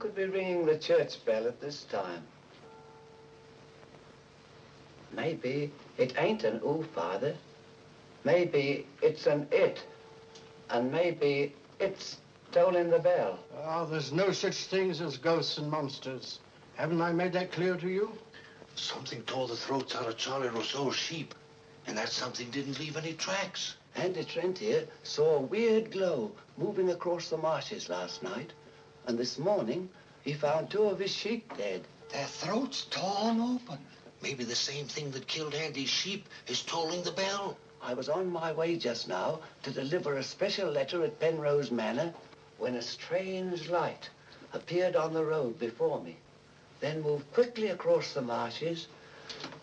could be ringing the church bell at this time? Maybe it ain't an ooh, Father. Maybe it's an it. And maybe it's tolling the bell. Oh, there's no such things as ghosts and monsters. Haven't I made that clear to you? Something tore the throats out of Charlie Rousseau's sheep, and that something didn't leave any tracks. Andy Trent here saw a weird glow moving across the marshes last night, and this morning he found 2 of his sheep dead. Their throats torn open. Maybe the same thing that killed Andy's sheep is tolling the bell. I was on my way just now to deliver a special letter at Penrose Manor when a strange light appeared on the road before me, then moved quickly across the marshes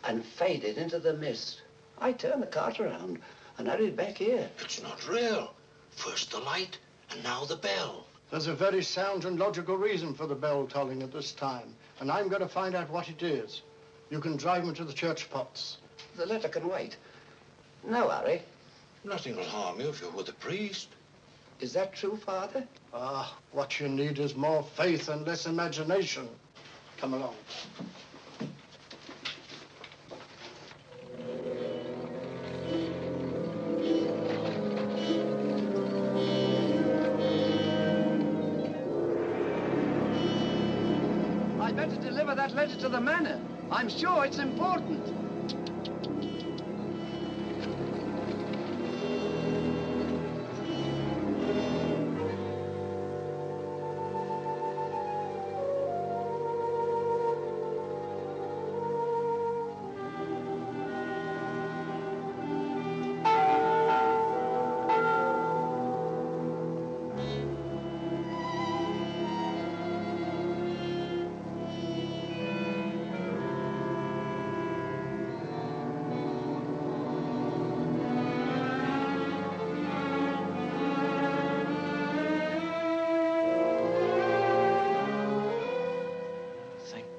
and faded into the mist. I turned the cart around and hurried back here. It's not real. First the light, and now the bell. There's a very sound and logical reason for the bell tolling at this time, and I'm going to find out what it is. You can drive me to the church pots. The letter can wait. No hurry. Nothing will harm you if you're with the priest. Is that true, Father? Ah, what you need is more faith and less imagination. Come along. I'd better deliver that letter to the manor. I'm sure it's important.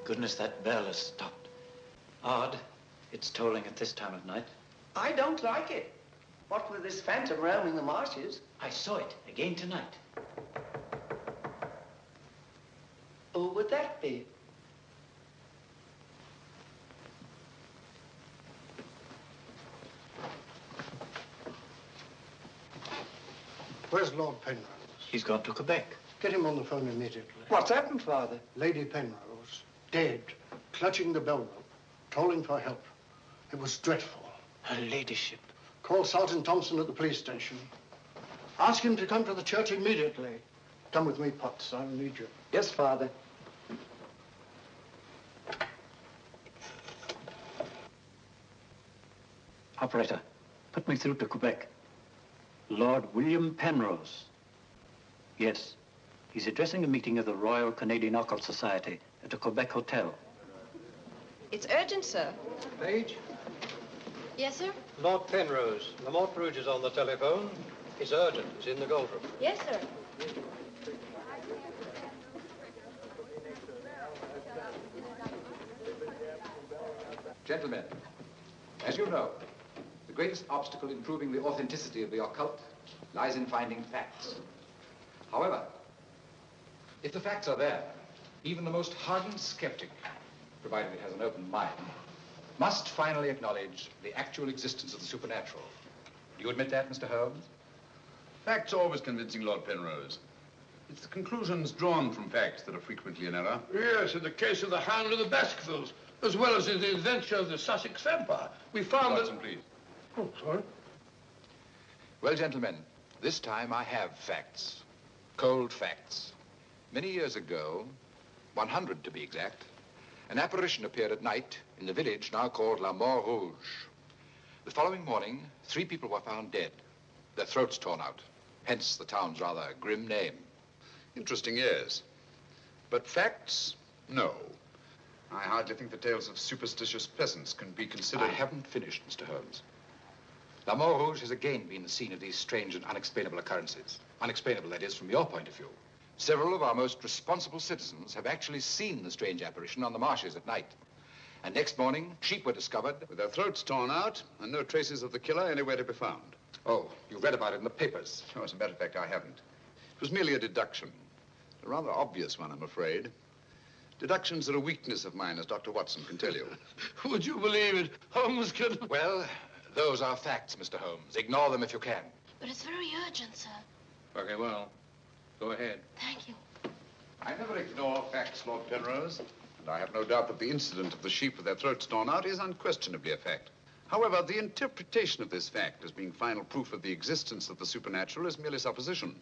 Goodness, that bell has stopped. Odd, it's tolling at this time of night. I don't like it. What with this phantom roaming the marshes? I saw it again tonight. Who would that be? Where's Lord Penrose? He's gone to Quebec. Get him on the phone immediately. What's happened, Father? Lady Penrose, dead, clutching the bell rope, tolling for help. It was dreadful. Her ladyship. Call Sergeant Thompson at the police station. Ask him to come to the church immediately. Come with me, Potts. I'll need you. Yes, Father. Operator, put me through to Quebec. Lord William Penrose. Yes, he's addressing a meeting of the Royal Canadian Occult Society at a Quebec hotel. It's urgent, sir. Page? Yes, sir? Lord Penrose. Lamont Rouge is on the telephone. It's urgent. It's in the Gold Room. Yes, sir. Gentlemen, as you know, the greatest obstacle in proving the authenticity of the occult lies in finding facts. However, if the facts are there, even the most hardened skeptic, provided it has an open mind, must finally acknowledge the actual existence of the supernatural. Do you admit that, Mr. Holmes? Facts are always convincing, Lord Penrose. It's the conclusions drawn from facts that are frequently in error. Yes, in the case of the Hound of the Baskervilles, as well as in the adventure of the Sussex Vampire, we found Watson, please. Oh, sorry. Well, gentlemen, this time I have facts. Cold facts. Many years ago, 100 to be exact, an apparition appeared at night in the village now called La Mort Rouge. The following morning, 3 people were found dead, their throats torn out, hence the town's rather grim name. Interesting, yes. But facts? No. I hardly think the tales of superstitious peasants can be considered... I haven't finished, Mr. Holmes. La Mort Rouge has again been the scene of these strange and unexplainable occurrences. Unexplainable, that is, from your point of view. Several of our most responsible citizens have actually seen the strange apparition on the marshes at night. And next morning, sheep were discovered... with their throats torn out and no traces of the killer anywhere to be found. Oh, you read about it in the papers. Oh, as a matter of fact, I haven't. It was merely a deduction. A rather obvious one, I'm afraid. Deductions are a weakness of mine, as Dr. Watson can tell you. Would you believe it? Holmes can... Well, those are facts, Mr. Holmes. Ignore them if you can. But it's very urgent, sir. Very well. Go ahead. Thank you. I never ignore facts, Lord Penrose. And I have no doubt that the incident of the sheep with their throats torn out is unquestionably a fact. However, the interpretation of this fact as being final proof of the existence of the supernatural is merely supposition,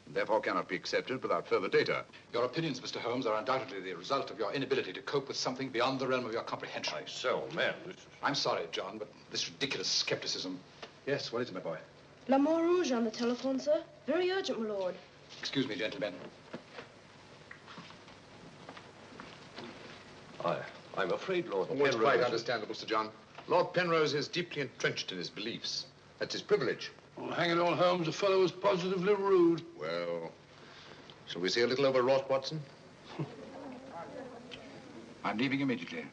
and therefore cannot be accepted without further data. Your opinions, Mr. Holmes, are undoubtedly the result of your inability to cope with something beyond the realm of your comprehension. Myself, man. I'm sorry, John, but this ridiculous skepticism... Yes, what is it, my boy? La Montrouge on the telephone, sir. Very urgent, my lord. Excuse me, gentlemen. I'm afraid, Lord It's Penrose... quite understandable, Sir John. Lord Penrose is deeply entrenched in his beliefs. That's his privilege. Well, hang it all, Holmes, the fellow was positively rude. Well, shall we see a little overwrought, Watson? I'm leaving immediately.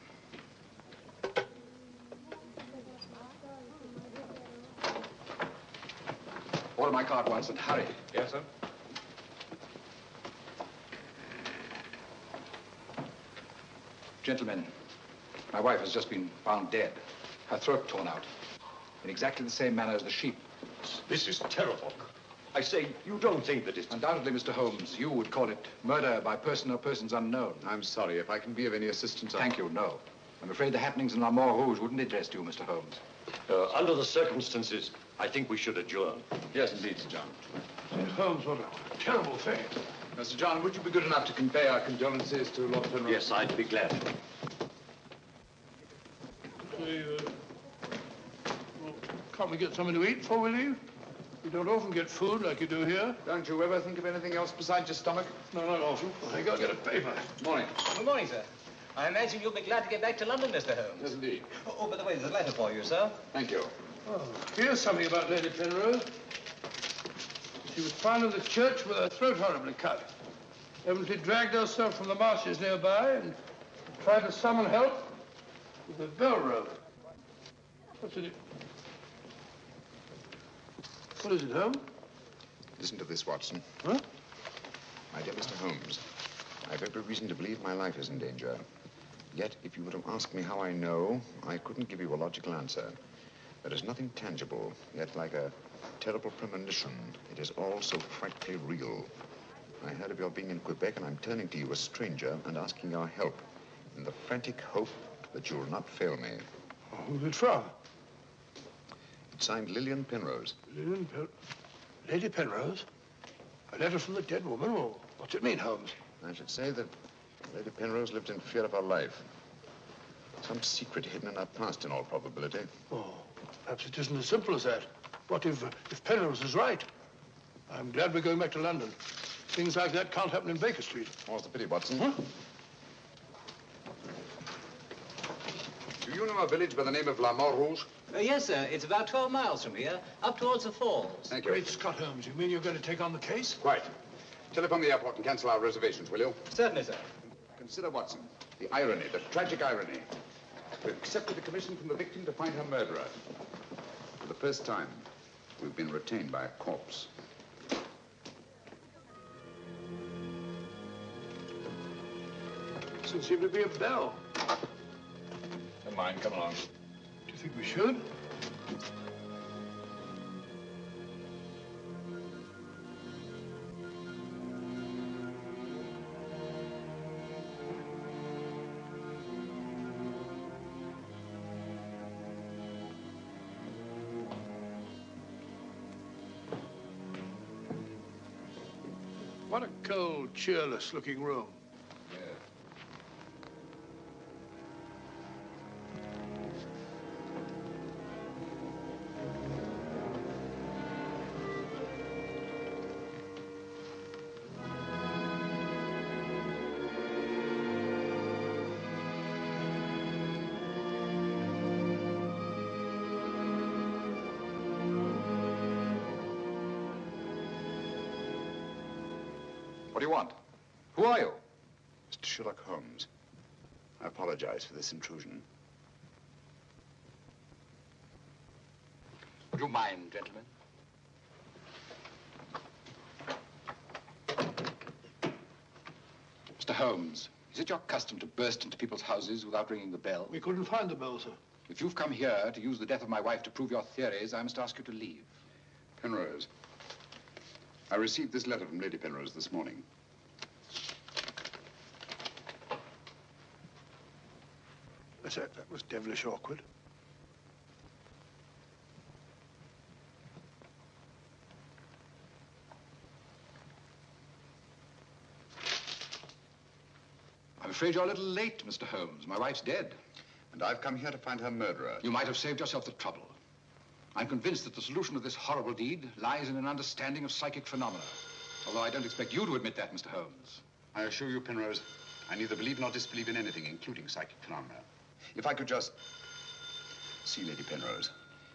Order my card, Watson. Hurry. Yes, sir? Gentlemen, my wife has just been found dead. Her throat torn out. In exactly the same manner as the sheep. This is terrible. I say, you don't think that it's... Undoubtedly, Mr. Holmes, you would call it murder by person or persons unknown. I'm sorry. If I can be of any assistance... Thank you, no. I'm afraid the happenings in La Montrouge wouldn't interest you, Mr. Holmes. Under the circumstances, I think we should adjourn. Yes, indeed, Sir John. St. Holmes, what a terrible thing. Sir John, would you be good enough to convey our condolences to Lord Penrose? Yes, I'd be glad. Say, well, can't we get something to eat before we leave? We don't often get food like you do here. Don't you ever think of anything else besides your stomach? No, not often. I think I'll get a paper. Morning. Good morning, sir. I imagine you'll be glad to get back to London, Mr. Holmes. Yes, indeed. Oh, by the way, there's a letter for you, sir. Thank you. Oh, here's something about Lady Penrose. She was found in the church with her throat horribly cut. Evidently dragged herself from the marshes nearby and tried to summon help with a bell rope. What's it? What is it, Holmes? Listen to this, Watson. Huh? My dear Mr. Holmes, I've every reason to believe my life is in danger. Yet, if you were to ask me how I know, I couldn't give you a logical answer. There is nothing tangible, yet like a terrible premonition, it is all so frightfully real. I heard of your being in Quebec, and I'm turning to you, a stranger, and asking your help in the frantic hope that you'll not fail me. Oh, who's it from? It's signed Lillian Penrose. Lady Penrose? A letter from the dead woman? Well, what's it mean, Holmes? I should say that Lady Penrose lived in fear of her life. Some secret hidden in her past, in all probability. Oh, perhaps it isn't as simple as that. What if Penrose is right? I'm glad we're going back to London. Things like that can't happen in Baker Street. More's the pity, Watson. Huh? Do you know a village by the name of La Montrouge? Yes, sir. It's about 12 miles from here, up towards the falls. Thank you. Great Scott, Holmes. You mean you're going to take on the case? Quite. Telephone the airport and cancel our reservations, will you? Certainly, sir. Consider, Watson, the irony, the tragic irony. We've accepted a commission from the victim to find her murderer. For the first time, we've been retained by a corpse. Doesn't seem to be a bell. Never mind, come along. Do you think we should? What a cold, cheerless-looking room. What do you want? Who are you? Mr. Sherlock Holmes, I apologize for this intrusion. Would you mind, gentlemen? Holmes, is it your custom to burst into people's houses without ringing the bell? We couldn't find the bell, sir. If you've come here to use the death of my wife to prove your theories, I must ask you to leave. Penrose, I received this letter from Lady Penrose this morning. That was devilish awkward. I'm afraid you're a little late, Mr. Holmes. My wife's dead. And I've come here to find her murderer. You might have saved yourself the trouble. I'm convinced that the solution of this horrible deed lies in an understanding of psychic phenomena. Although I don't expect you to admit that, Mr. Holmes. I assure you, Penrose, I neither believe nor disbelieve in anything, including psychic phenomena. If I could just see Lady Penrose,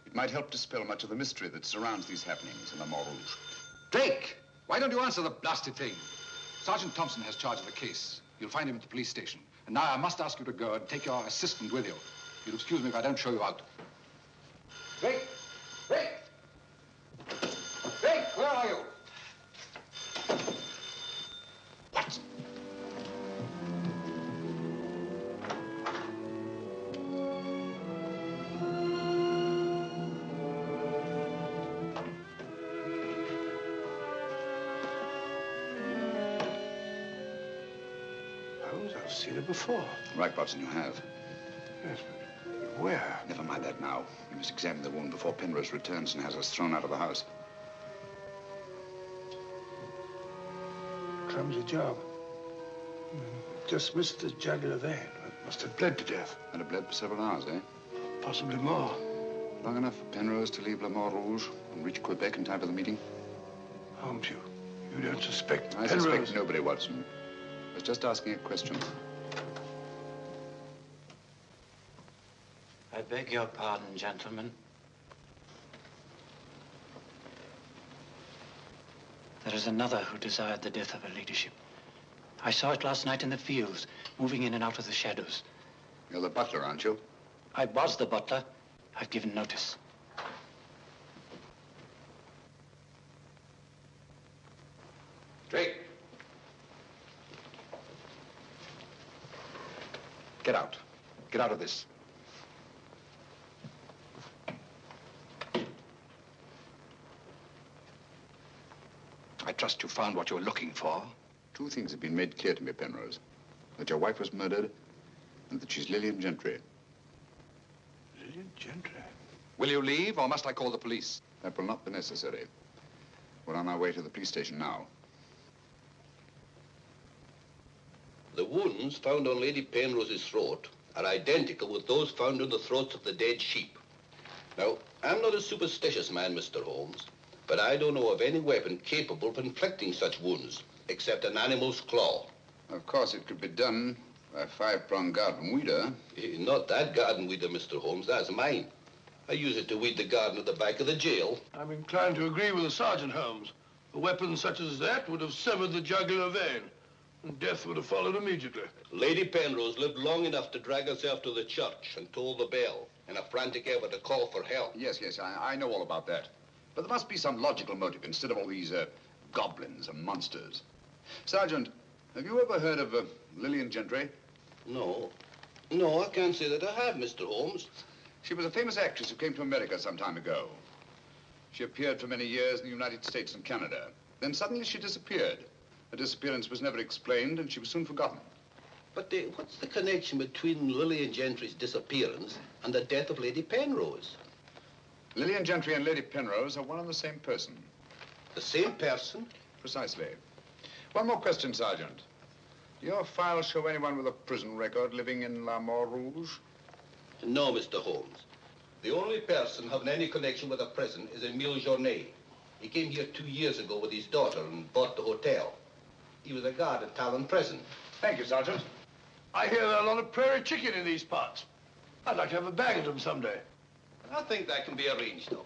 it might help dispel much of the mystery that surrounds these happenings in the Montrouge. Drake! Why don't you answer the blasted thing? Sergeant Thompson has charge of the case. You'll find him at the police station. And now I must ask you to go and take your assistant with you. You'll excuse me if I don't show you out. Drake! Drake! Drake, where are you? What? I've seen her before. Right, Watson, you have. Yes, but where? Never mind that now. We must examine the wound before Penrose returns and has us thrown out of the house. Clumsy job. Just missed the jugular vein. It must have bled to death. And it bled for several hours, eh? Possibly more. Long enough for Penrose to leave Le Montrouge and reach Quebec in time for the meeting? Holmes, you don't suspect I Penrose? suspect nobody, Watson. I was just asking a question. I beg your pardon, gentlemen. There is another who desired the death of her ladyship. I saw it last night in the fields, moving in and out of the shadows. You're the butler, aren't you? I was the butler. I've given notice. Drake! Get out. Get out of this. I trust you found what you were looking for. Two things have been made clear to me, Penrose. That your wife was murdered and that she's Lillian Gentry. Lillian Gentry? Will you leave, or must I call the police? That will not be necessary. We're on our way to the police station now. The wounds found on Lady Penrose's throat are identical with those found on the throats of the dead sheep. Now, I'm not a superstitious man, Mr. Holmes, but I don't know of any weapon capable of inflicting such wounds, except an animal's claw. Of course, it could be done by a five-pronged garden weeder. Not that garden weeder, Mr. Holmes. That's mine. I use it to weed the garden at the back of the jail. I'm inclined to agree with the Sergeant, Holmes. A weapon such as that would have severed the jugular vein, and death would have followed immediately. Lady Penrose lived long enough to drag herself to the church and toll the bell in a frantic effort to call for help. Yes, I know all about that. But there must be some logical motive instead of all these goblins and monsters. Sergeant, have you ever heard of Lillian Gentry? No, I can't say that I have, Mr. Holmes. She was a famous actress who came to America some time ago. She appeared for many years in the United States and Canada. Then suddenly she disappeared. Her disappearance was never explained, and she was soon forgotten. But what's the connection between Lillian Gentry's disappearance and the death of Lady Penrose? Lillian Gentry and Lady Penrose are one and the same person. The same person? Precisely. One more question, Sergeant. Do your files show anyone with a prison record living in La Montrouge? No, Mr. Holmes. The only person having any connection with a prison is Emile Journet. He came here 2 years ago with his daughter and bought the hotel. He was a guard at Talon Prison. Thank you, Sergeant. I hear there are a lot of prairie chicken in these parts. I'd like to have a bag of them someday. I think that can be arranged, though.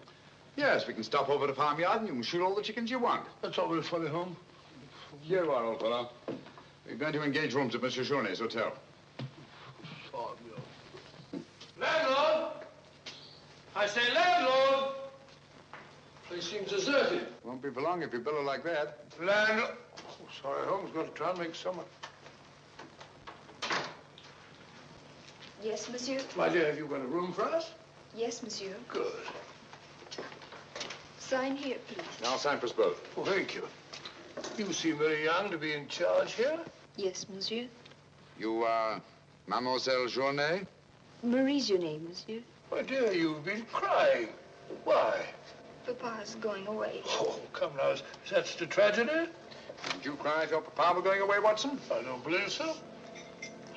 Yes, we can stop over at the farmyard and you can shoot all the chickens you want. That's all very funny, Holmes. Here you are, old fellow. We're going to engage rooms at Monsieur Journet's hotel. Landlord! I say landlord! Place seems deserted. Won't be for long if you bellow like that. Landlord! Oh, sorry, Holmes. Got to try and make summer. Yes, monsieur. My dear, have you got a room for us? Yes, monsieur. Good. Sign here, please. I'll sign for us both. Well, thank you. You seem very young to be in charge here. Yes, monsieur. You are Mademoiselle Journay? Marie's your name, monsieur. My dear, you've been crying. Why? Papa's going away. Oh, come now. Is that such a tragedy? Did you cry if your papa were going away, Watson? I don't believe so.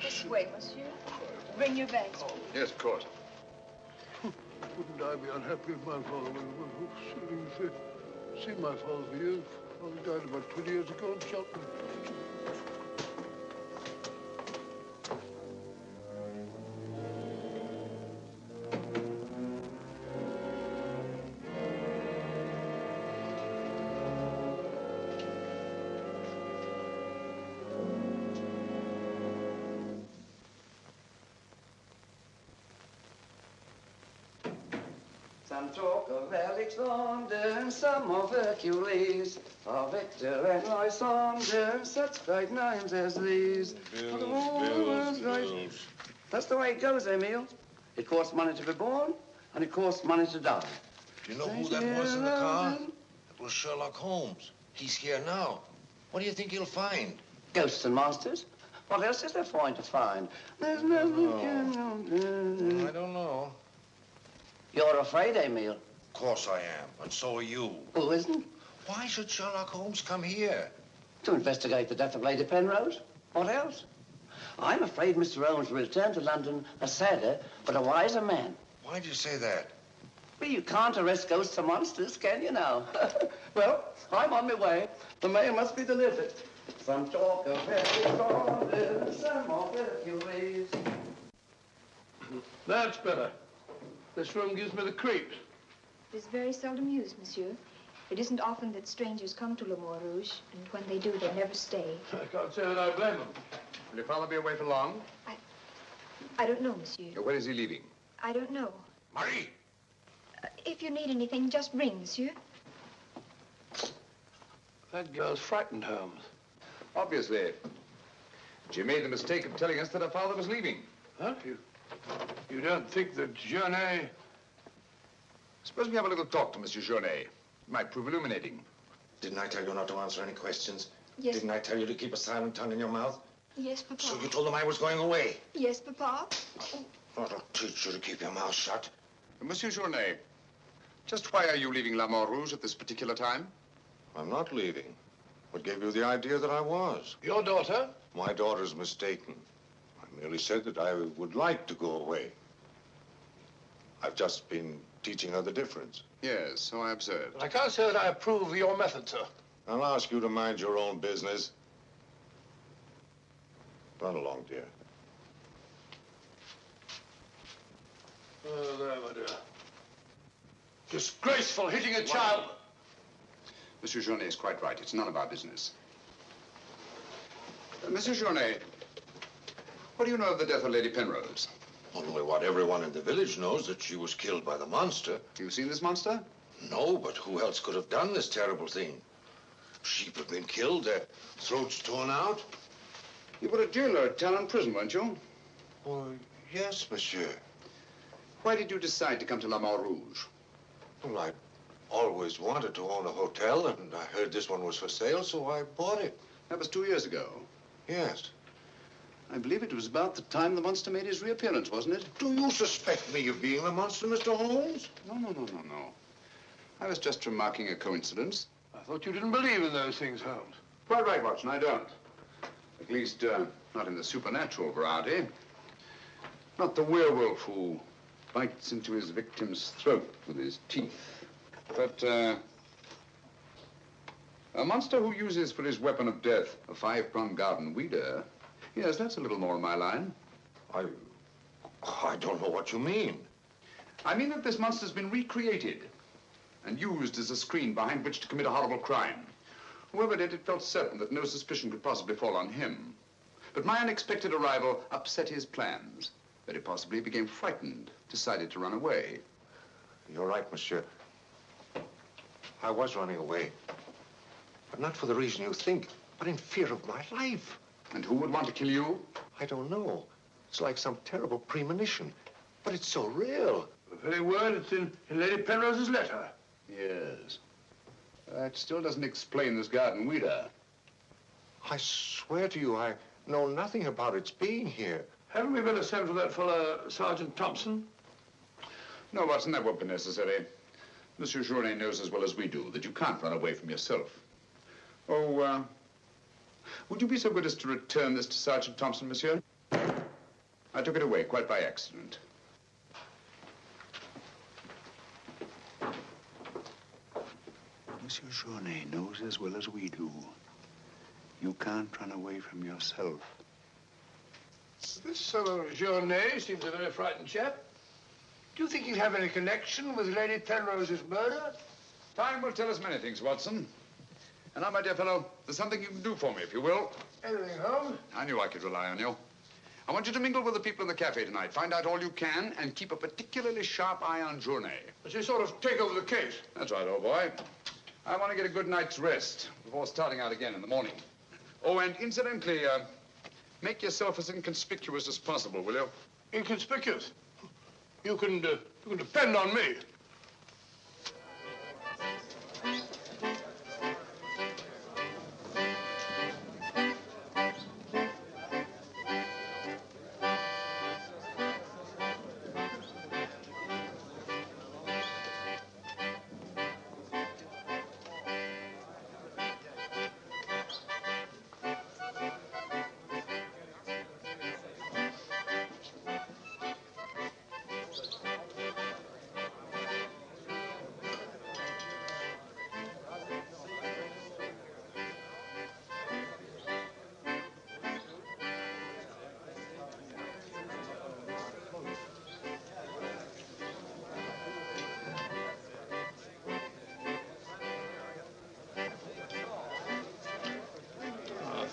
This way, monsieur. Bring your bags, please. Yes, of course. Wouldn't I be unhappy if my father was seen my father for years? Father died about 20 years ago in Cheltenham. Some talk of Alexander, some of Hercules, of Victor and Lysander, such great names as these. Bills. That's the way it goes, Emil. It costs money to be born, and it costs money to die. Do you know who that was in the car? It was Sherlock Holmes. He's here now. What do you think he'll find? Ghosts and masters. What else is there for him to find? There's nothing. I don't know. You're afraid, Emil? Of course I am, and so are you. Who isn't? Why should Sherlock Holmes come here? To investigate the death of Lady Penrose. What else? I'm afraid Mr. Holmes will return to London a sadder, but a wiser man. Why'd you say that? Well, you can't arrest ghosts and monsters, can you now? Well, I'm on my way. The mail must be delivered. Some talk of Hercules, some of Hercules. That's better. This room gives me the creeps. It is very seldom used, monsieur. It isn't often that strangers come to Le Mans Rouge, and when they do, they never stay. I can't say that I blame them. Will your father be away for long? I don't know, monsieur. When is he leaving? I don't know. Marie! If you need anything, just ring, monsieur. That girl's frightened, Holmes. Obviously. She made the mistake of telling us that her father was leaving. Huh? You don't think that Journay... Suppose we have a little talk to Monsieur Journay. It might prove illuminating. Didn't I tell you not to answer any questions? Yes. Didn't I tell you to keep a silent tongue in your mouth? Yes, Papa. So you told them I was going away? Yes, Papa. I'll teach you to keep your mouth shut. Monsieur Journay, just why are you leaving La Mort Rouge at this particular time? I'm not leaving. What gave you the idea that I was? Your daughter? My daughter's mistaken. I merely said that I would like to go away. I've just been teaching her the difference. Yes, so I observed. I can't say that I approve of your method, sir. I'll ask you to mind your own business. Run along, dear. Oh, there, my dear. Disgraceful, hitting a child. Monsieur Journay is quite right. It's none of our business. Monsieur Journay, what do you know of the death of Lady Penrose? Only what everyone in the village knows, that she was killed by the monster. You've seen this monster? No, but who else could have done this terrible thing? Sheep have been killed, their throats torn out. You were a jailer at Talon Prison, weren't you? Oh, yes, monsieur. Why did you decide to come to La Mort Rouge? Well, I always wanted to own a hotel, and I heard this one was for sale, so I bought it. That was 2 years ago. Yes. I believe it was about the time the monster made his reappearance, wasn't it? Do you suspect me of being the monster, Mr. Holmes? No. I was just remarking a coincidence. I thought you didn't believe in those things, Holmes. Quite right, Watson, I don't. At least, not in the supernatural variety. Not the werewolf who bites into his victim's throat with his teeth. But, a monster who uses for his weapon of death a 5-pronged garden weeder, yes, that's a little more in my line. I don't know what you mean. I mean that this monster's been recreated and used as a screen behind which to commit a horrible crime. Whoever did it felt certain that no suspicion could possibly fall on him. But my unexpected arrival upset his plans. Very possibly he became frightened, decided to run away. You're right, monsieur. I was running away. But not for the reason you think, but in fear of my life. And who would want to kill you? I don't know. It's like some terrible premonition. But it's so real. The very word, it's in Lady Penrose's letter. Yes. That still doesn't explain this garden weeder. I swear to you, I know nothing about its being here. Haven't we better send for that fellow, Sergeant Thompson? No, Watson, that won't be necessary. Monsieur Journet knows as well as we do that you can't run away from yourself. Oh, would you be so good as to return this to Sergeant Thompson, monsieur? I took it away quite by accident. Monsieur Journet knows as well as we do. You can't run away from yourself. This fellow Journet seems a very frightened chap. Do you think he'll have any connection with Lady Penrose's murder? Time will tell us many things, Watson. And now, my dear fellow, there's something you can do for me, if you will. Anything, Holmes? I knew I could rely on you. I want you to mingle with the people in the cafe tonight. Find out all you can and keep a particularly sharp eye on Journet. But you sort of take over the case. That's right, old boy. I want to get a good night's rest before starting out again in the morning. Oh, and incidentally, make yourself as inconspicuous as possible, will you? Inconspicuous? You can depend on me.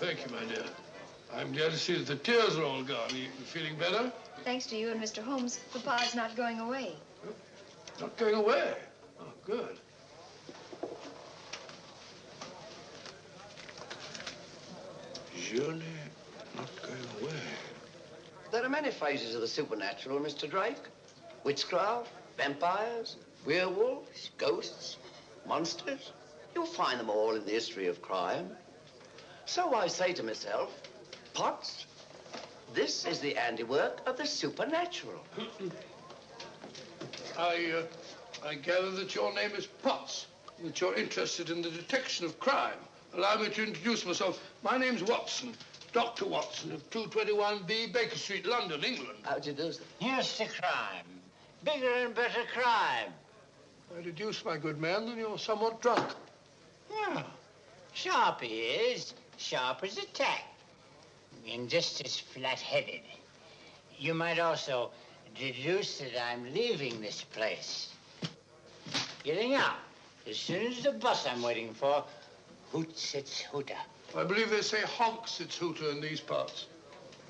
Thank you, my dear. I'm glad to see that the tears are all gone. Are you feeling better? Thanks to you and Mr. Holmes, Papa's not going away. Not going away? Oh, good. Journey not going away. There are many phases of the supernatural, Mr. Drake. Witchcraft, vampires, werewolves, ghosts, monsters. You'll find them all in the history of crime. So I say to myself, Potts, this is the handiwork of the supernatural. I gather that your name is Potts, that you're interested in the detection of crime. Allow me to introduce myself. My name's Watson, Dr. Watson of 221B Baker Street, London, England. How'd you do, sir? Here's the crime. Bigger and better crime. I deduce, my good man, that you're somewhat drunk. Yeah. Sharp he is. Sharp as a tack. And just as flat-headed. You might also deduce that I'm leaving this place. Getting out. As soon as the bus I'm waiting for hoots its hooter. I believe they say honks its hooter in these parts.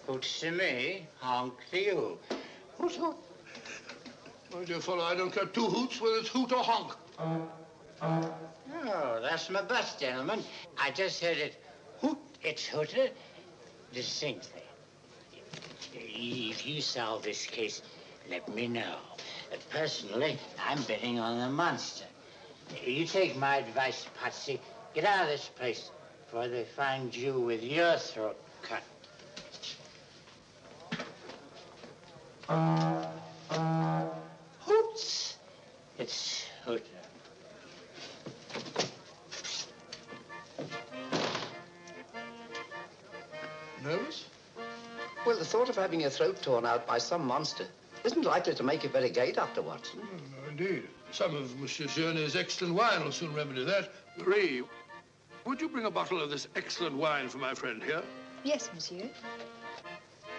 Hoots to me, honk to you. Hoot, hoot. My dear fellow, I don't care two hoots whether it's hoot or honk. Oh, that's my bus, gentlemen. I just heard it hoot its hooter distinctly. If you solve this case, let me know. Personally, I'm betting on the monster. You take my advice, Patsy. Get out of this place before they find you with your throat cut. Hoots! It's hooter. Nervous? Well, the thought of having your throat torn out by some monster isn't likely to make you very gay, Dr. Watson. No, indeed. Some of Monsieur Journet's excellent wine will soon remedy that. Marie, would you bring a bottle of this excellent wine for my friend here? Yes, monsieur.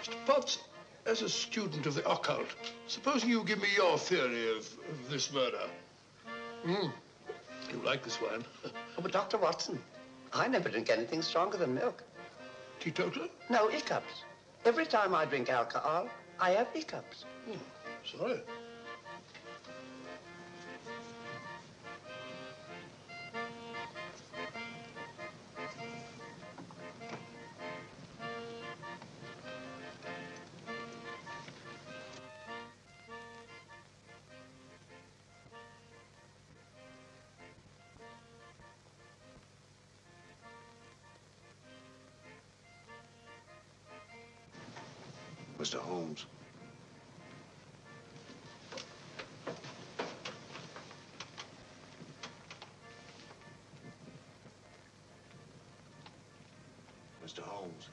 Mr. Potts, as a student of the occult, supposing you give me your theory of this murder. You like this wine? Oh, but Dr. Watson, I never drink anything stronger than milk. Teetotaler? No, hiccups. Every time I drink alcohol, I have hiccups. Sorry. Mr. Holmes. Mr. Holmes.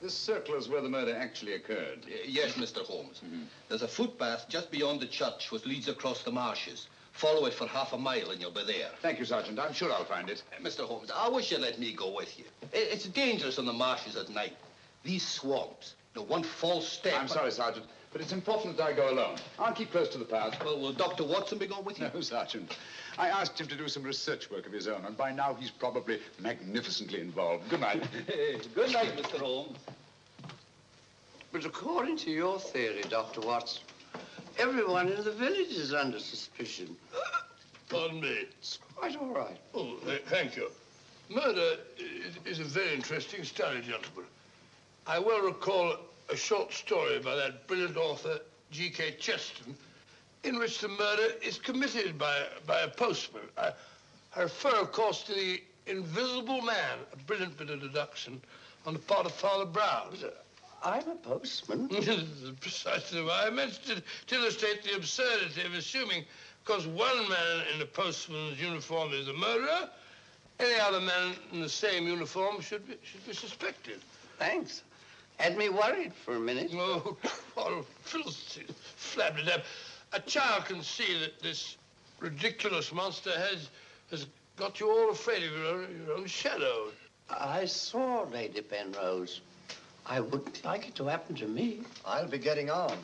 This circle is where the murder actually occurred. Yes, Mr. Holmes. There's a footpath just beyond the church which leads across the marshes. Follow it for half a mile and you'll be there. Thank you, Sergeant. I'm sure I'll find it. Mr. Holmes, I wish you'd let me go with you. It's dangerous on the marshes at night. These swamps, one false step... I'm sorry, Sergeant, but it's important that I go alone. I'll keep close to the path. Well, will Dr. Watson be going with you? No, Sergeant. I asked him to do some research work of his own, and by now he's probably magnificently involved. Good night. Good night, Mr. Holmes. But according to your theory, Dr. Watson, everyone in the village is under suspicion. Pardon me. It's quite all right. Oh, thank you. Murder is a very interesting study, gentlemen. I well recall a short story by that brilliant author, G.K. Chesterton, in which the murder is committed by a postman. I refer, of course, to the Invisible Man, a brilliant bit of deduction on the part of Father Brown. I'm a postman. Precisely why I mentioned it, to illustrate the absurdity of assuming because one man in the postman's uniform is a murderer, any other man in the same uniform should be suspected. Thanks. Had me worried for a minute. Oh, Philistine, flabbed it up. A child can see that this ridiculous monster has got you all afraid of your own shadow. I saw Lady Penrose. I wouldn't like it to happen to me. I'll be getting on.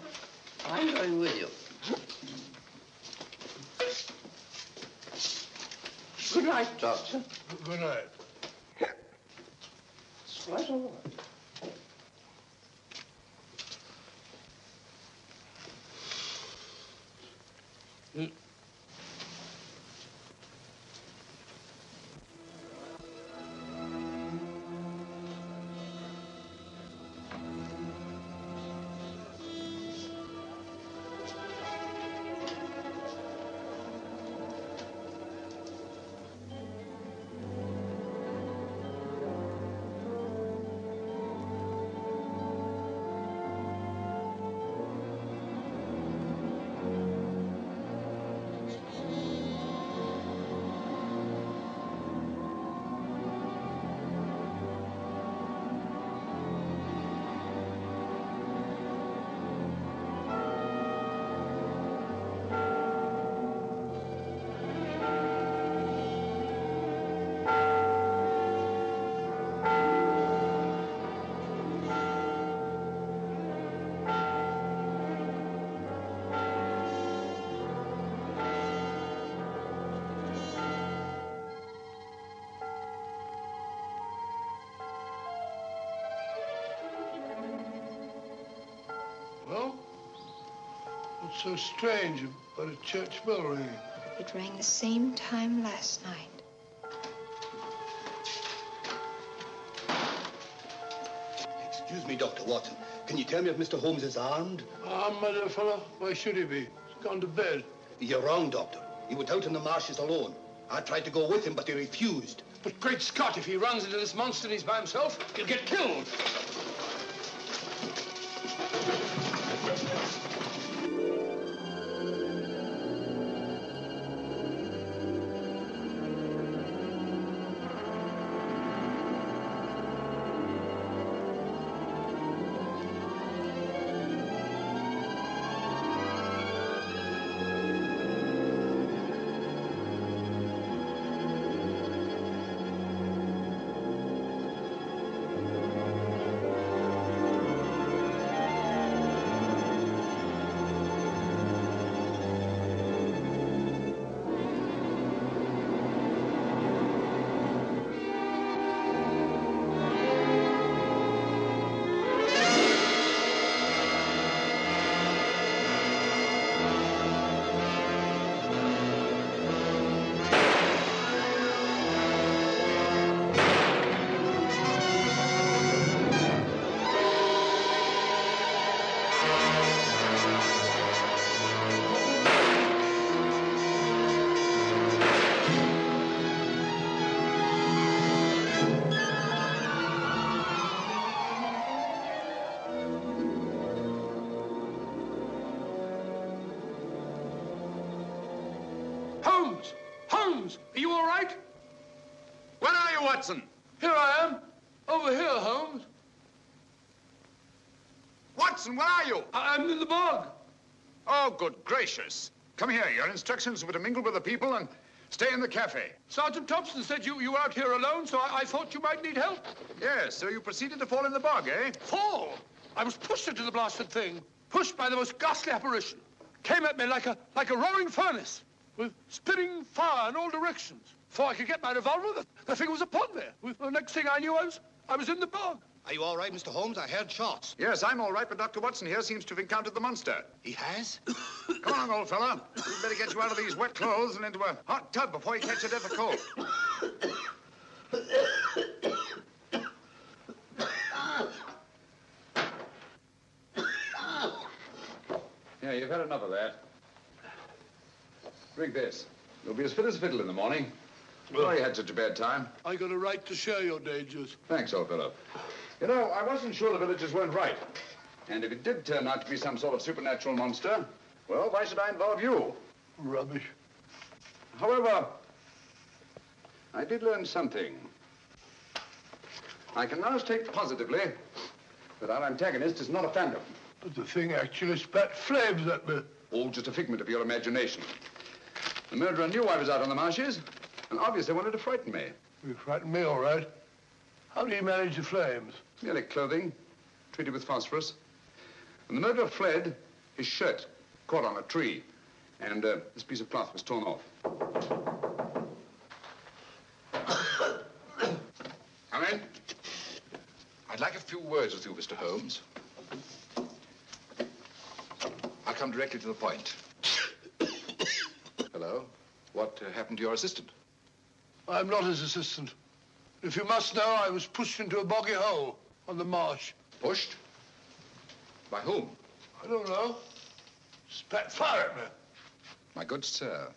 I'm going with you. Good night, Doctor. Good night. It's quite all right. Well, what's so strange about a church bell ringing? It rang the same time last night. Excuse me, Dr. Watson. Can you tell me if Mr. Holmes is armed? Armed, my dear fellow? Why should he be? He's gone to bed. You're wrong, Doctor. He went out in the marshes alone. I tried to go with him, but he refused. But great Scott, if he runs into this monster and he's by himself, he'll get killed. Holmes! Holmes! Are you all right? Where are you, Watson? Here I am. Over here, Holmes. Watson, where are you? I'm in the bog. Oh, good gracious. Come here. Your instructions were to mingle with the people and stay in the cafe. Sergeant Thompson said you were out here alone, so I thought you might need help. Yes, so you proceeded to fall in the bog, eh? Fall? I was pushed into the blasted thing. Pushed by the most ghastly apparition. Came at me like a roaring furnace, with spitting fire in all directions. Before I could get my revolver, the thing was upon me. The next thing I knew, I was in the bog. Are you all right, Mr. Holmes? I heard shots. Yes, I'm all right, but Dr. Watson here seems to have encountered the monster. He has? Come on, old fella. We'd better get you out of these wet clothes and into a hot tub before you catch a death of cold. Yeah, you've had enough of that. Drink this. You'll be as fit as a fiddle in the morning. Sorry you had such a bad time. I got a right to share your dangers. Thanks, old fellow. You know, I wasn't sure the villagers weren't right. And if it did turn out to be some sort of supernatural monster, well, why should I involve you? Rubbish. However, I did learn something. I can now state positively that our antagonist is not a phantom. But the thing actually spat flames at me. Oh, just a figment of your imagination. The murderer knew I was out on the marshes, and obviously wanted to frighten me. You frightened me, all right. How do you manage the flames? Merely clothing, treated with phosphorus. When the murderer fled, his shirt caught on a tree, and this piece of cloth was torn off. Come in. I'd like a few words with you, Mr. Holmes. I'll come directly to the point. Hello? What happened to your assistant? I'm not his assistant. If you must know, I was pushed into a boggy hole on the marsh. Pushed? By whom? I don't know. Spat fire at me. My good sir,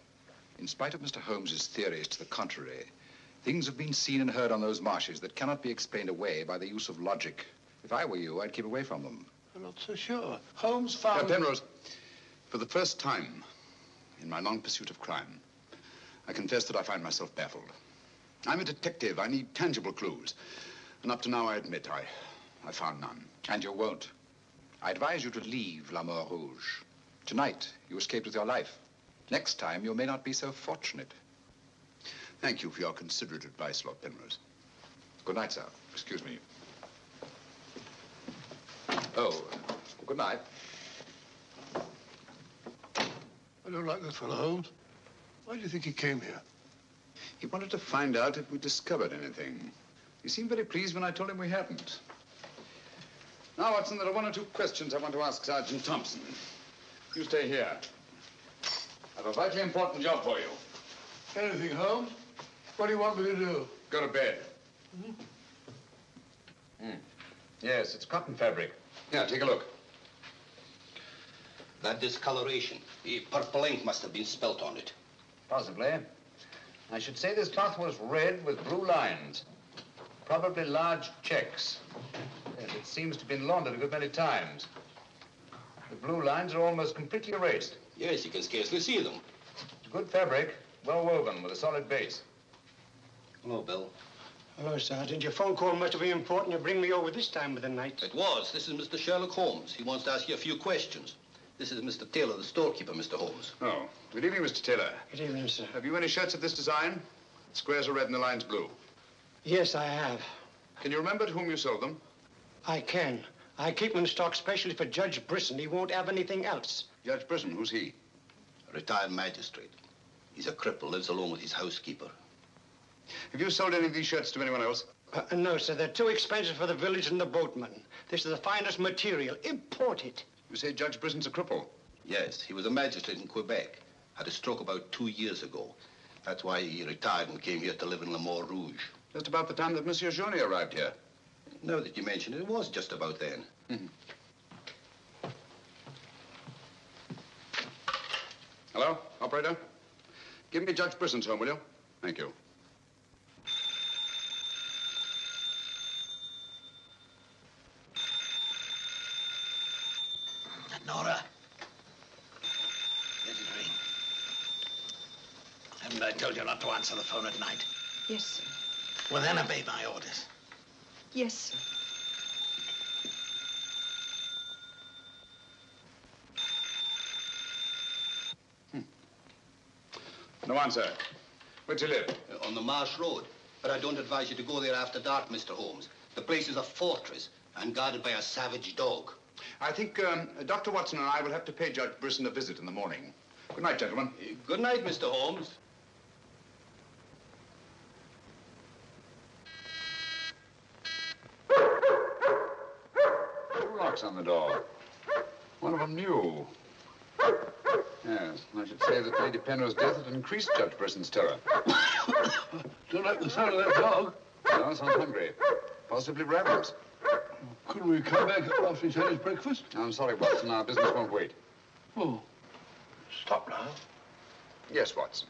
in spite of Mr. Holmes's theories to the contrary, things have been seen and heard on those marshes that cannot be explained away by the use of logic. If I were you, I'd keep away from them. I'm not so sure. Holmes found... Penrose, for the first time in my long pursuit of crime, I confess that I find myself baffled. I'm a detective. I need tangible clues. And up to now, I admit, I found none. And you won't. I advise you to leave La Mort Rouge. Tonight, you escaped with your life. Next time, you may not be so fortunate. Thank you for your considerate advice, Lord Penrose. Good night, sir. Excuse me. Oh, good night. I don't like that fellow, Holmes. Why do you think he came here? He wanted to find out if we discovered anything. He seemed very pleased when I told him we hadn't. Now, Watson, there are one or two questions I want to ask Sergeant Thompson. You stay here. I have a vitally important job for you. Anything, Holmes? What do you want me to do? Go to bed. Yes, it's cotton fabric. Yeah, take a look. That discoloration, the purple ink must have been spelt on it. Possibly. I should say this cloth was red with blue lines. Probably large checks. Yes, it seems to have been laundered a good many times. The blue lines are almost completely erased. Yes, you can scarcely see them. It's good fabric, well woven with a solid base. Hello, Bill. Hello, Sergeant. Your phone call must have been important to bring me over this time of the night. It was. This is Mr. Sherlock Holmes. He wants to ask you a few questions. This is Mr. Taylor, the storekeeper, Mr. Holmes. Oh, good evening, Mr. Taylor. Good evening, sir. Have you any shirts of this design? The squares are red and the lines blue. Yes, I have. Can you remember to whom you sold them? I can. I keep them in stock specially for Judge Brisson. He won't have anything else. Judge Brisson, who's he? A retired magistrate. He's a cripple, lives alone with his housekeeper. Have you sold any of these shirts to anyone else? No, sir. They're too expensive for the village and the boatmen. This is the finest material, imported. You say Judge Brisson's a cripple? Yes, he was a magistrate in Quebec. Had a stroke about 2 years ago. That's why he retired and came here to live in La Mort Rouge. Just about the time that Monsieur Journey arrived here. Now that you mention it, it was just about then. Hello, operator? Give me Judge Brisson's home, will you? Thank you. Nora. Let it ring. I told you not to answer the phone at night? Yes, sir. Well, then obey my orders. Yes, sir. No answer. Where do you live? On the Marsh Road. But I don't advise you to go there after dark, Mr. Holmes. The place is a fortress and guarded by a savage dog. I think Dr. Watson and I will have to pay Judge Brisson a visit in the morning. Good night, gentlemen. Good night, Mr. Holmes. Two locks on the door. One of them new. Yes, I should say that Lady Penrose's death had increased Judge Brisson's terror. Don't like the sound of that dog. No, sounds hungry. Possibly ravenous. Couldn't we come back after he's had his breakfast? I'm sorry, Watson. Our business won't wait. Oh, stop now. Yes, Watson.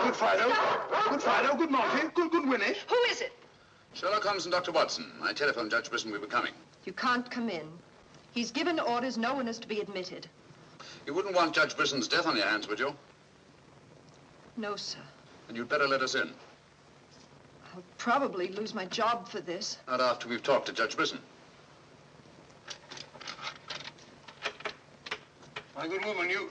Good Fido. Good Fido. Good Monty. Good Winnie. Who is it? Sherlock Holmes and Dr. Watson. I telephoned Judge Brisson we were coming. You can't come in. He's given orders no one is to be admitted. You wouldn't want Judge Brisson's death on your hands, would you? No, sir. And you'd better let us in. I'll probably lose my job for this. Not after we've talked to Judge Brisson. My good woman, you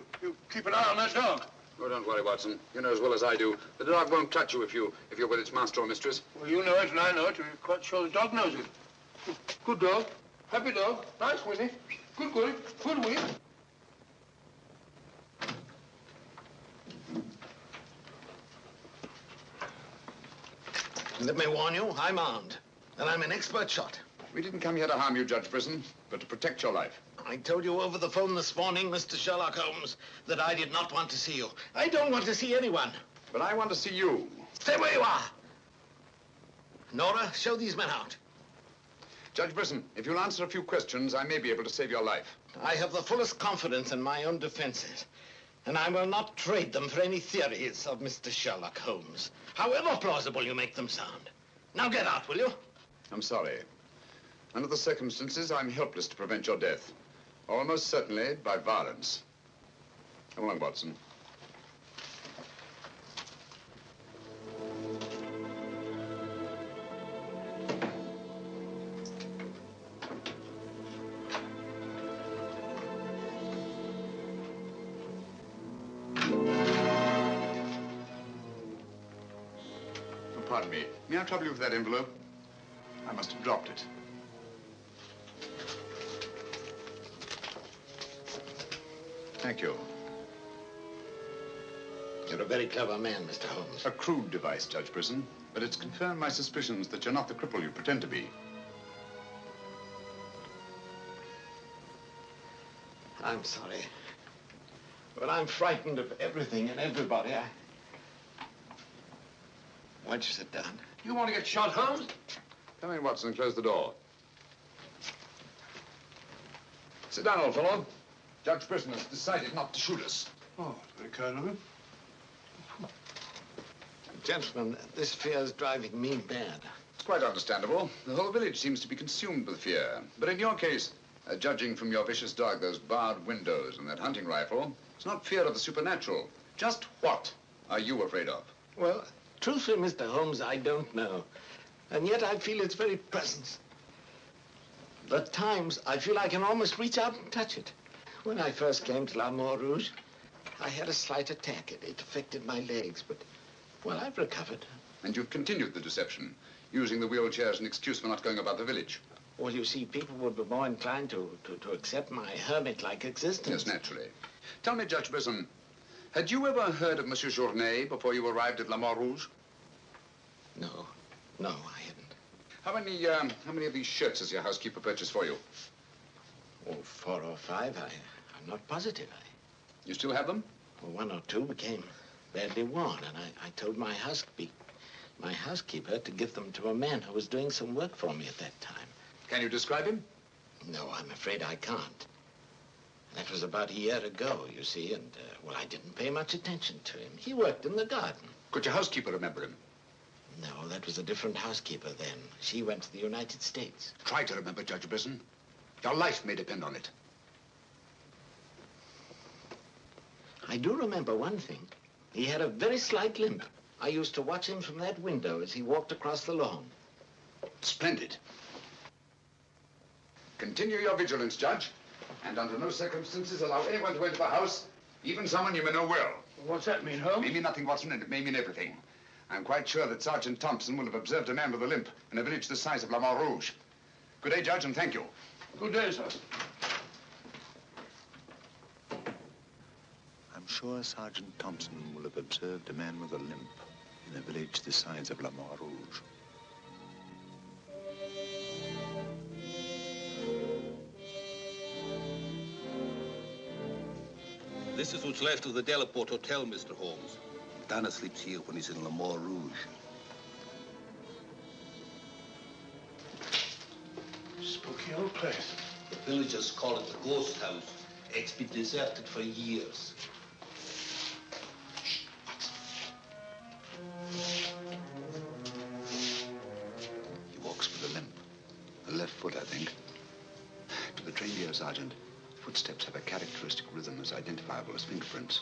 keep an eye on that dog. Oh, don't worry, Watson. You know as well as I do. The dog won't touch you if you're with its master or mistress. Well, you know it and I know it. We're quite sure the dog knows it. Good dog. Happy dog. Nice, Winnie. Good Winnie. Good Winnie. Let me warn you, I'm armed. And I'm an expert shot. We didn't come here to harm you, Judge Brisson, but to protect your life. I told you over the phone this morning, Mr. Sherlock Holmes, that I did not want to see you. I don't want to see anyone. But I want to see you. Stay where you are. Nora, show these men out. Judge Brisson, if you'll answer a few questions, I may be able to save your life. I have the fullest confidence in my own defenses, and I will not trade them for any theories of Mr. Sherlock Holmes, however plausible you make them sound. Now get out, will you? I'm sorry. Under the circumstances, I'm helpless to prevent your death. Almost certainly by violence. Come along, Watson. Pardon me. May I trouble you with that envelope? I must have dropped it. Thank you. You're a very clever man, Mr. Holmes. A crude device, Judge Brisson, but it's confirmed my suspicions that you're not the cripple you pretend to be. I'm sorry. But I'm frightened of everything and everybody. Why don't you sit down? You want to get shot, Holmes? Come in, Watson, and close the door. Sit down, old fellow. Judge Brisson has decided not to shoot us. Oh, very kind of him. Gentlemen, this fear is driving me mad. It's quite understandable. The whole village seems to be consumed with fear. But in your case, judging from your vicious dog, those barred windows, and that hunting rifle, it's not fear of the supernatural. Just what are you afraid of? Well, truthfully, Mr. Holmes, I don't know. And yet I feel its very presence. At times, I feel I can almost reach out and touch it. When I first came to La Moor Rouge, I had a slight attack. It affected my legs, but, well, I've recovered. And you've continued the deception, using the wheelchair as an excuse for not going about the village. Well, you see, people would be more inclined to accept my hermit-like existence. Yes, naturally. Tell me, Judge Brisson, had you ever heard of Monsieur Journet before you arrived at La Moor Rouge? No, I hadn't. How many of these shirts has your housekeeper purchased for you? Oh, 4 or 5. I'm not positive. You still have them? Well, 1 or 2 became badly worn, and I told my housekeeper to give them to a man who was doing some work for me at that time. Can you describe him? No, I'm afraid I can't. That was about a year ago, you see, and, well, I didn't pay much attention to him. He worked in the garden. Could your housekeeper remember him? No, that was a different housekeeper then. She went to the United States. Try to remember, Judge Brisson. Your life may depend on it. I do remember one thing. He had a very slight limp. I used to watch him from that window as he walked across the lawn. Splendid. Continue your vigilance, Judge. And under no circumstances allow anyone to enter the house, even someone you may know well. What's that mean, Holmes? It may mean nothing, Watson, and it may mean everything. I'm quite sure that Sergeant Thompson will have observed a man with a limp in a village the size of La Rouge. Good day, Judge, and thank you. Good day, sir. I'm sure Sergeant Thompson will have observed a man with a limp in a village the size of La Rouge. This is what's left of the Delaport Hotel, Mr. Holmes. Dana sleeps here when he's in Le Rouge. Spooky old place. The villagers call it the ghost house. It's been deserted for years. He walks with a limp. The left foot, I think. To the trained ear, Sergeant, footsteps have a characteristic rhythm as identifiable as fingerprints.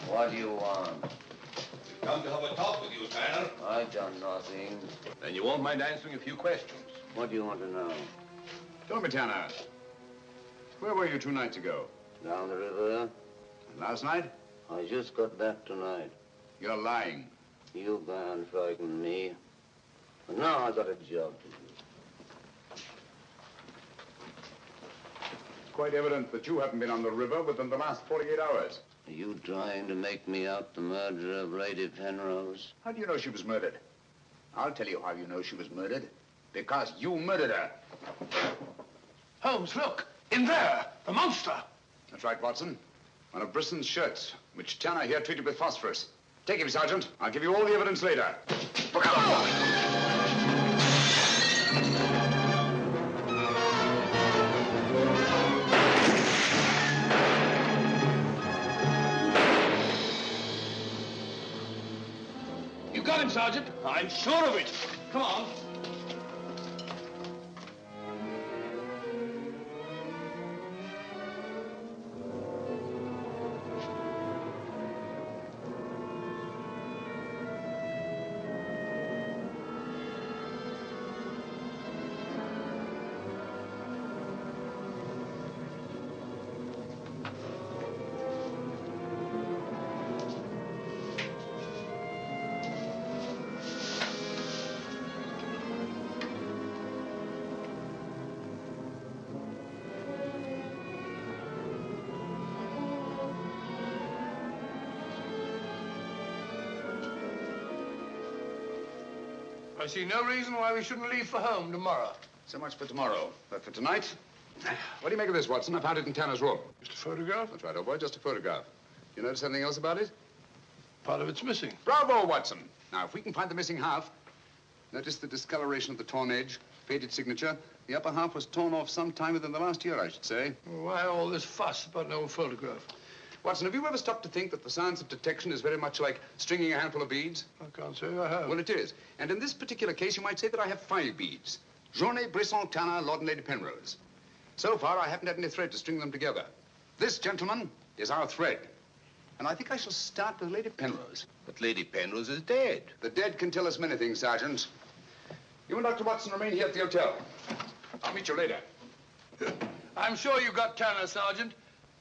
What do you want? We've come to have a talk with you, Tanner. I've done nothing. Then you won't mind answering a few questions. What do you want to know? Tell me, Tanner, where were you 2 nights ago? Down the river. And last night? I just got back tonight. You're lying. You can't frighten me. But now I got a job to do. It's quite evident that you haven't been on the river within the last 48 hours. Are you trying to make me out the murderer of Lady Penrose? How do you know she was murdered? I'll tell you how you know she was murdered. Because you murdered her. Holmes, look! In there! The monster! That's right, Watson. One of Brisson's shirts, which Tanner here treated with phosphorus. Take him, Sergeant. I'll give you all the evidence later. Look out! You got him, Sergeant. I'm sure of it. Come on. I see no reason why we shouldn't leave for home tomorrow. So much for tomorrow. But for tonight, what do you make of this, Watson? I found it in Tanner's room. Just a photograph? That's right, old boy, just a photograph. You notice anything else about it? Part of it's missing. Bravo, Watson. Now, if we can find the missing half, notice the discoloration of the torn edge, faded signature. The upper half was torn off sometime within the last year, I should say. Well, why all this fuss about an old photograph? Watson, have you ever stopped to think that the science of detection is very much like stringing a handful of beads? I can't say I have. Well, it is. And in this particular case, you might say that I have 5 beads. Journée, Brisson, Tanner, Lord and Lady Penrose. So far, I haven't had any thread to string them together. This, gentlemen, is our thread. And I think I shall start with Lady Penrose. But Lady Penrose is dead. The dead can tell us many things, Sergeant. You and Dr. Watson remain here at the hotel. I'll meet you later. I'm sure you got Tanner, Sergeant.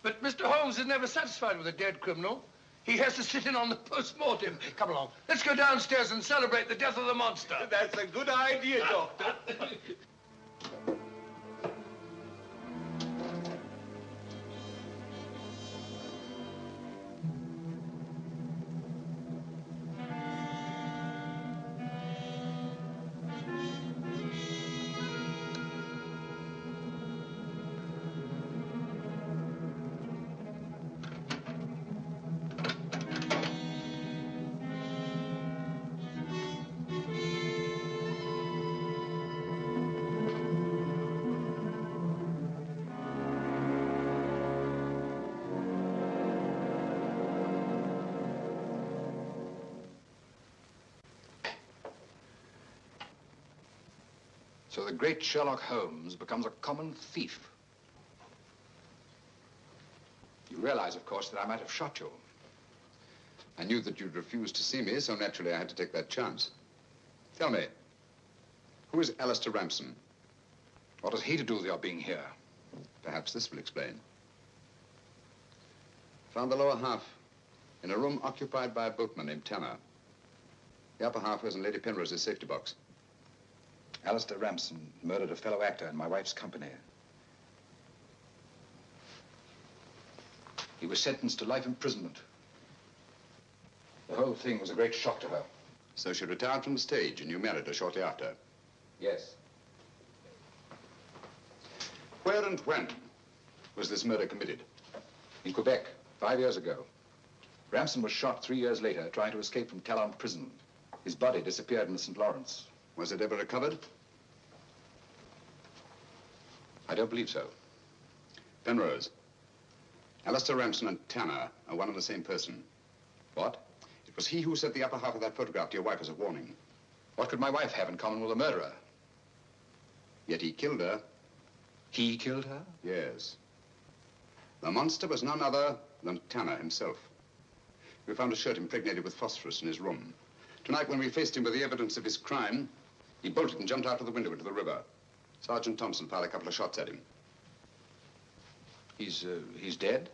But Mr. Holmes is never satisfied with a dead criminal. He has to sit in on the post-mortem. Come along. Let's go downstairs and celebrate the death of the monster. That's a good idea, Doctor. So the great Sherlock Holmes becomes a common thief. You realize, of course, that I might have shot you. I knew that you'd refuse to see me, so naturally I had to take that chance. Tell me, who is Alistair Ramson? What has he to do with your being here? Perhaps this will explain. Found the lower half in a room occupied by a boatman named Tanner. The upper half was in Lady Penrose's safety box. Alistair Ramson murdered a fellow actor in my wife's company. He was sentenced to life imprisonment. The whole thing was a great shock to her. So she retired from the stage and you married her shortly after? Yes. Where and when was this murder committed? In Quebec, 5 years ago. Ramson was shot 3 years later trying to escape from Talon prison. His body disappeared in the St. Lawrence. Was it ever recovered? I don't believe so. Penrose, Alistair Ramson and Tanner are one and the same person. What? It was he who sent the upper half of that photograph to your wife as a warning. What could my wife have in common with a murderer? Yet he killed her. He killed her? Yes. The monster was none other than Tanner himself. We found a shirt impregnated with phosphorus in his room. Tonight, when we faced him with the evidence of his crime, he bolted and jumped out of the window into the river. Sergeant Thompson fired a couple of shots at him. He's dead?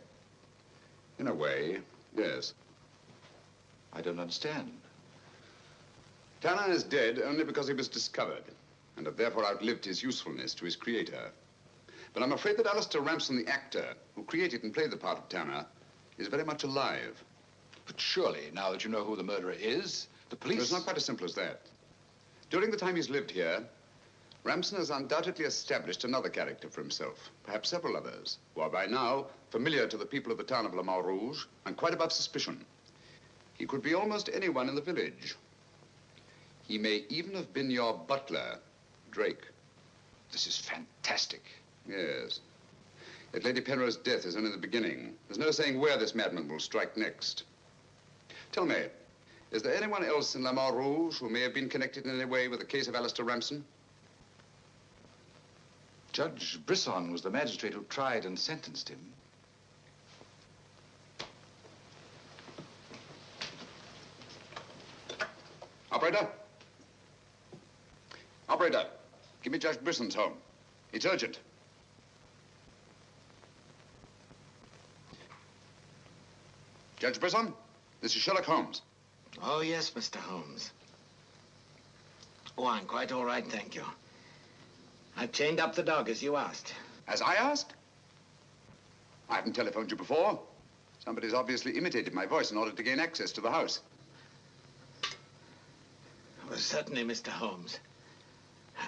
In a way, yes. I don't understand. Tanner is dead only because he was discovered, and had therefore outlived his usefulness to his creator. But I'm afraid that Alistair Ramson, the actor, who created and played the part of Tanner, is very much alive. But surely, now that you know who the murderer is, the police... It's not quite as simple as that. During the time he's lived here, Ramson has undoubtedly established another character for himself, perhaps several others, who are by now familiar to the people of the town of Le Mans Rouge and quite above suspicion. He could be almost anyone in the village. He may even have been your butler, Drake. This is fantastic. Yes. Yet Lady Penrose's death is only the beginning. There's no saying where this madman will strike next. Tell me, is there anyone else in Le Mans Rouge who may have been connected in any way with the case of Alistair Ramson? Judge Brisson was the magistrate who tried and sentenced him. Operator? Operator, give me Judge Brisson's home. It's urgent. Judge Brisson, this is Sherlock Holmes. Oh, yes, Mr. Holmes. Oh, I'm quite all right, thank you. I've chained up the dog, as you asked. As I asked? I haven't telephoned you before. Somebody's obviously imitated my voice in order to gain access to the house. Well, certainly, Mr. Holmes.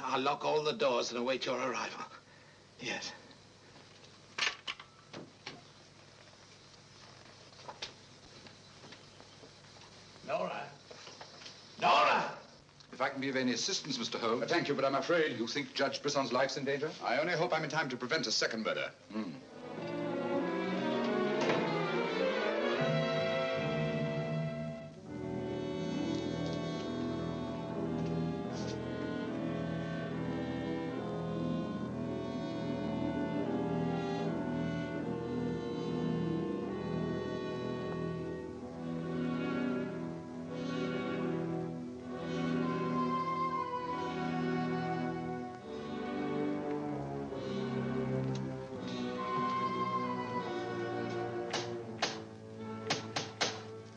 I'll lock all the doors and await your arrival. Yes. Nora! Nora! If I can be of any assistance, Mr. Holmes... Thank you, but I'm afraid... You think Judge Brisson's life's in danger? I only hope I'm in time to prevent a second murder.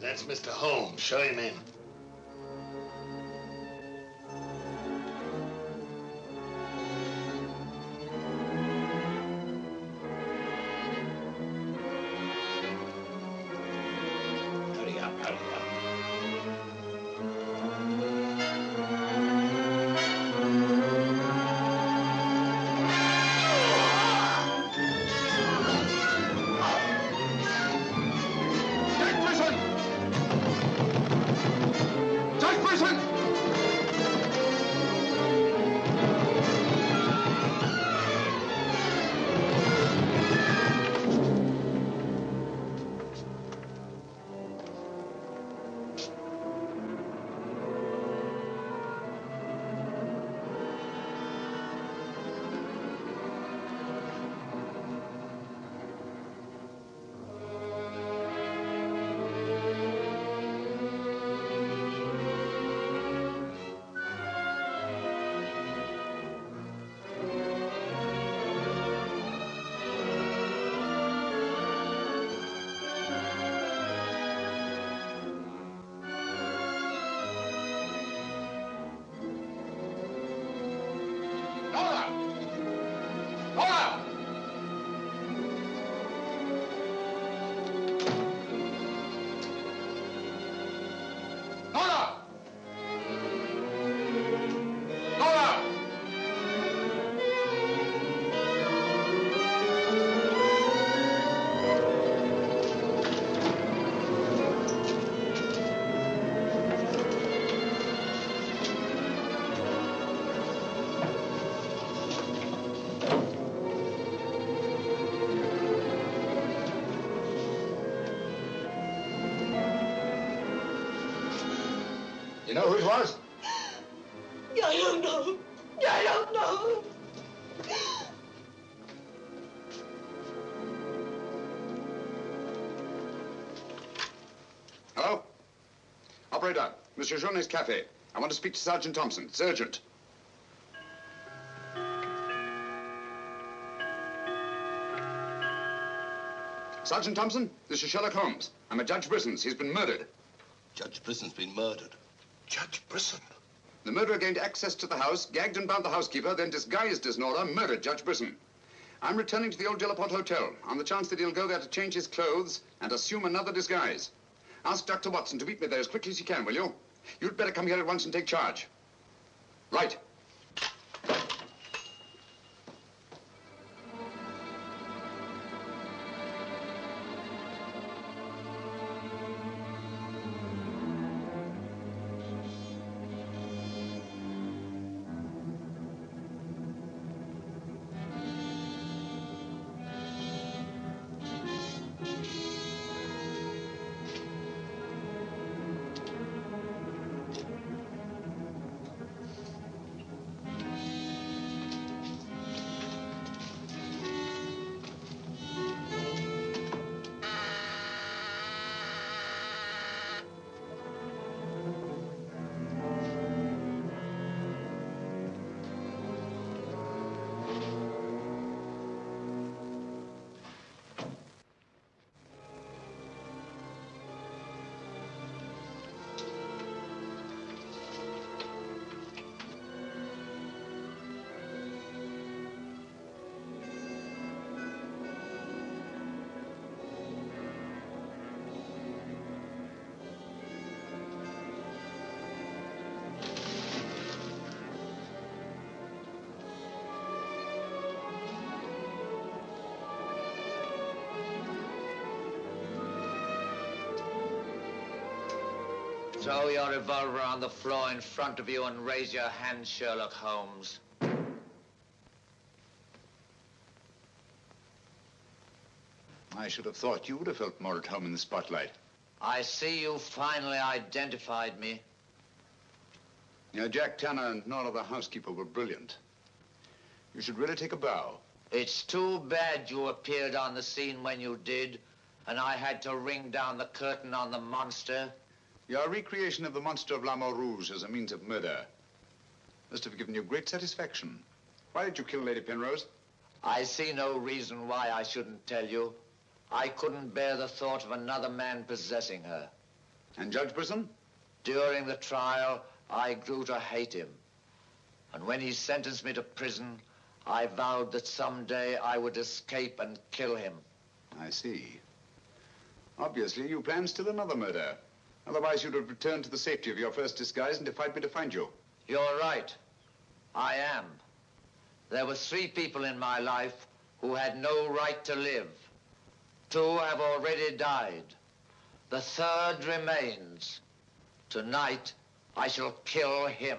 That's Mr. Holmes. Show him in. Hurry up, hurry up. You know who it was? I don't know. I don't know. Hello? Operator, Monsieur Journet's cafe. I want to speak to Sergeant Thompson. It's urgent. Sergeant Thompson, this is Sherlock Holmes. I'm at Judge Brisson's. He's been murdered. Judge Brisson's been murdered. Judge Brisson? The murderer gained access to the house, gagged and bound the housekeeper, then disguised as Nora, murdered Judge Brisson. I'm returning to the old Delaporte Hotel on the chance that he'll go there to change his clothes and assume another disguise. Ask Dr. Watson to meet me there as quickly as he can, will you? You'd better come here at once and take charge. Right. Throw your revolver on the floor in front of you and raise your hand, Sherlock Holmes. I should have thought you would have felt more at home in the spotlight. I see you finally identified me. Jack Tanner and Nora, the housekeeper, were brilliant. You should really take a bow. It's too bad you appeared on the scene when you did, and I had to ring down the curtain on the monster. Your recreation of the monster of La Mort Rouge as a means of murder must have given you great satisfaction. Why did you kill Lady Penrose? I see no reason why I shouldn't tell you. I couldn't bear the thought of another man possessing her. And Judge Brisson? During the trial, I grew to hate him. And when he sentenced me to prison, I vowed that someday I would escape and kill him. I see. Obviously, you planned still another murder. Otherwise, you'd have returned to the safety of your first disguise and defied me to find you. You're right. I am. There were 3 people in my life who had no right to live. 2 have already died. The 3rd remains. Tonight, I shall kill him.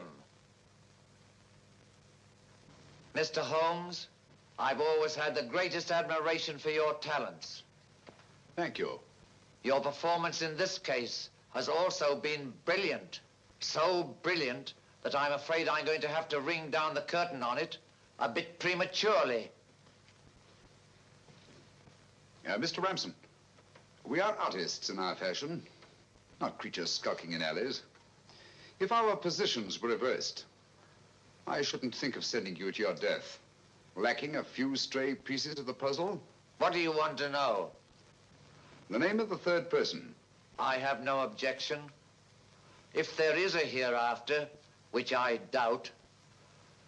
Mr. Holmes, I've always had the greatest admiration for your talents. Thank you. Your performance in this case has also been brilliant. So brilliant that I'm afraid I'm going to have to ring down the curtain on it a bit prematurely. Mr. Ramson, we are artists in our fashion, not creatures skulking in alleys. If our positions were reversed, I shouldn't think of sending you to your death, lacking a few stray pieces of the puzzle. What do you want to know? The name of the 3rd person. I have no objection. If there is a hereafter, which I doubt,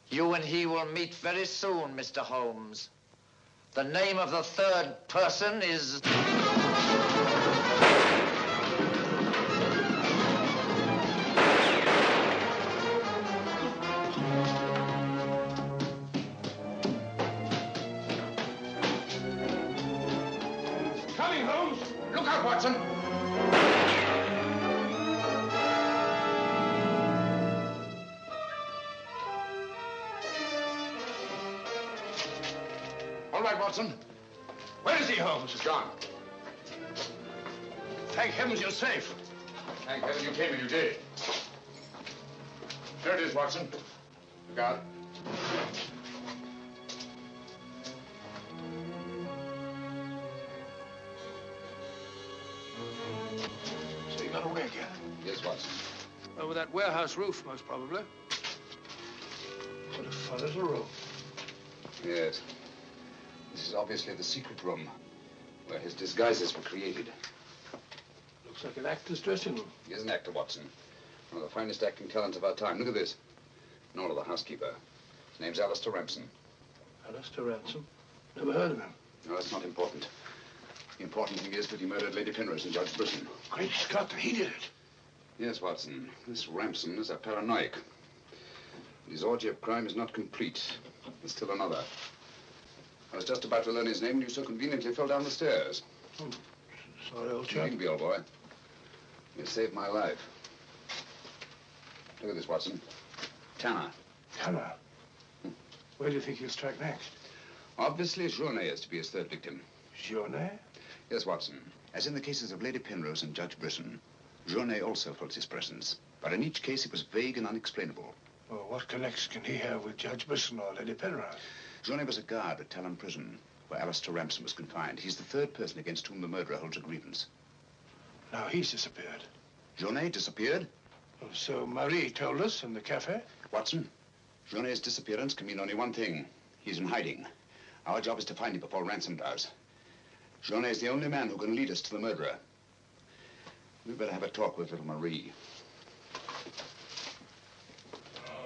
you and he will meet very soon, Mr. Holmes. The name of the 3rd person is... Coming, Holmes! Look out, Watson! All right, Watson. Where is he, Holmes? He's gone. Thank heavens you're safe. Thank heaven you came and you did. There it is, Watson. Guard. So you got away again? Yes, Watson. Over that warehouse roof, most probably. What a fun little room. Yes. This is obviously the secret room where his disguises were created. Looks like an actor's dressing room. He is an actor, Watson. One of the finest acting talents of our time. Look at this. Nora, the housekeeper. His name's Alistair Ramsden. Alistair Ransom? Never heard of him. No, that's not important. The important thing is that he murdered Lady Penrose and Judge Brisson. Great Scott, he did it. Yes, Watson. This Ramsden is a paranoiac. His orgy of crime is not complete. There's still another. I was just about to learn his name when you so conveniently fell down the stairs. Oh, sorry, old chap. You can be, old boy. You saved my life. Look at this, Watson. Tanner. Tanner? Where do you think he'll strike next? Obviously, Journet is to be his third victim. Journet? Yes, Watson. As in the cases of Lady Penrose and Judge Brisson, Journet also felt his presence. But in each case, it was vague and unexplainable. Well, what connection can he have with Judge Brisson or Lady Penrose? Journet was a guard at Talon Prison, where Alistair Ramsden was confined. He's the third person against whom the murderer holds a grievance. Now he's disappeared. Journet disappeared? Oh, so Marie told us in the cafe? Watson, Journet's disappearance can mean only one thing. He's in hiding. Our job is to find him before Ransom does. Journet's the only man who can lead us to the murderer. We'd better have a talk with little Marie.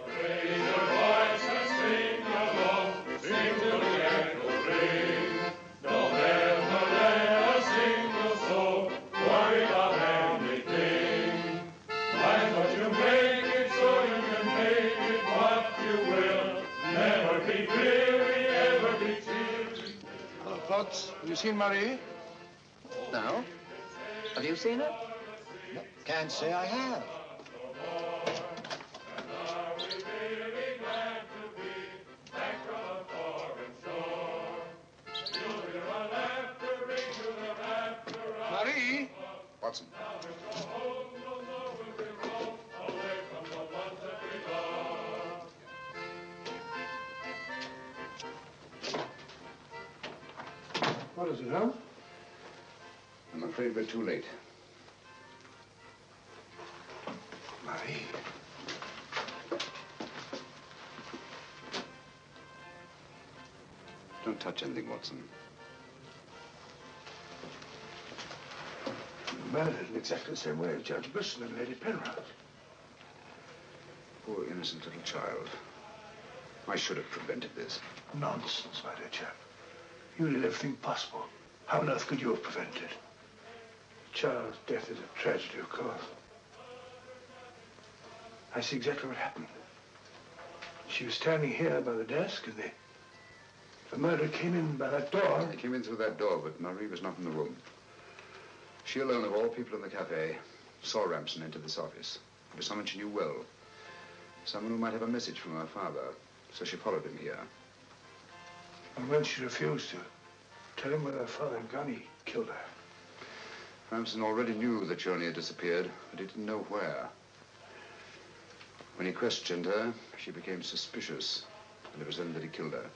Raise your voice and sing along, sing till the echoes ring. Don't ever let a single soul worry about anything. Find what you make it so you can make it what you will. Never be weary, ever be cheery. Hello, Potts. Have you seen Marie? No. Have you seen her? No, can't say I have. Marie? Watson. What is it, huh? I'm afraid we're too late. Marie. Don't touch anything, Watson. Murdered in exactly the same way as Judge Brisson and Lady Penrose. Poor innocent little child. I should have prevented this. Nonsense, my dear chap. You did everything possible. How on earth could you have prevented it? The child's death is a tragedy, of course. I see exactly what happened. She was standing here by the desk, and the murderer came in by that door. He came in through that door, but Marie was not in the room. She alone, of all people in the cafe, saw Ramsden enter this office. It was someone she knew well. Someone who might have a message from her father. So she followed him here. And when she refused to tell him where her father had gone, he killed her. Ramsden already knew that Journey had disappeared, but he didn't know where. When he questioned her, she became suspicious, and it was then that he killed her.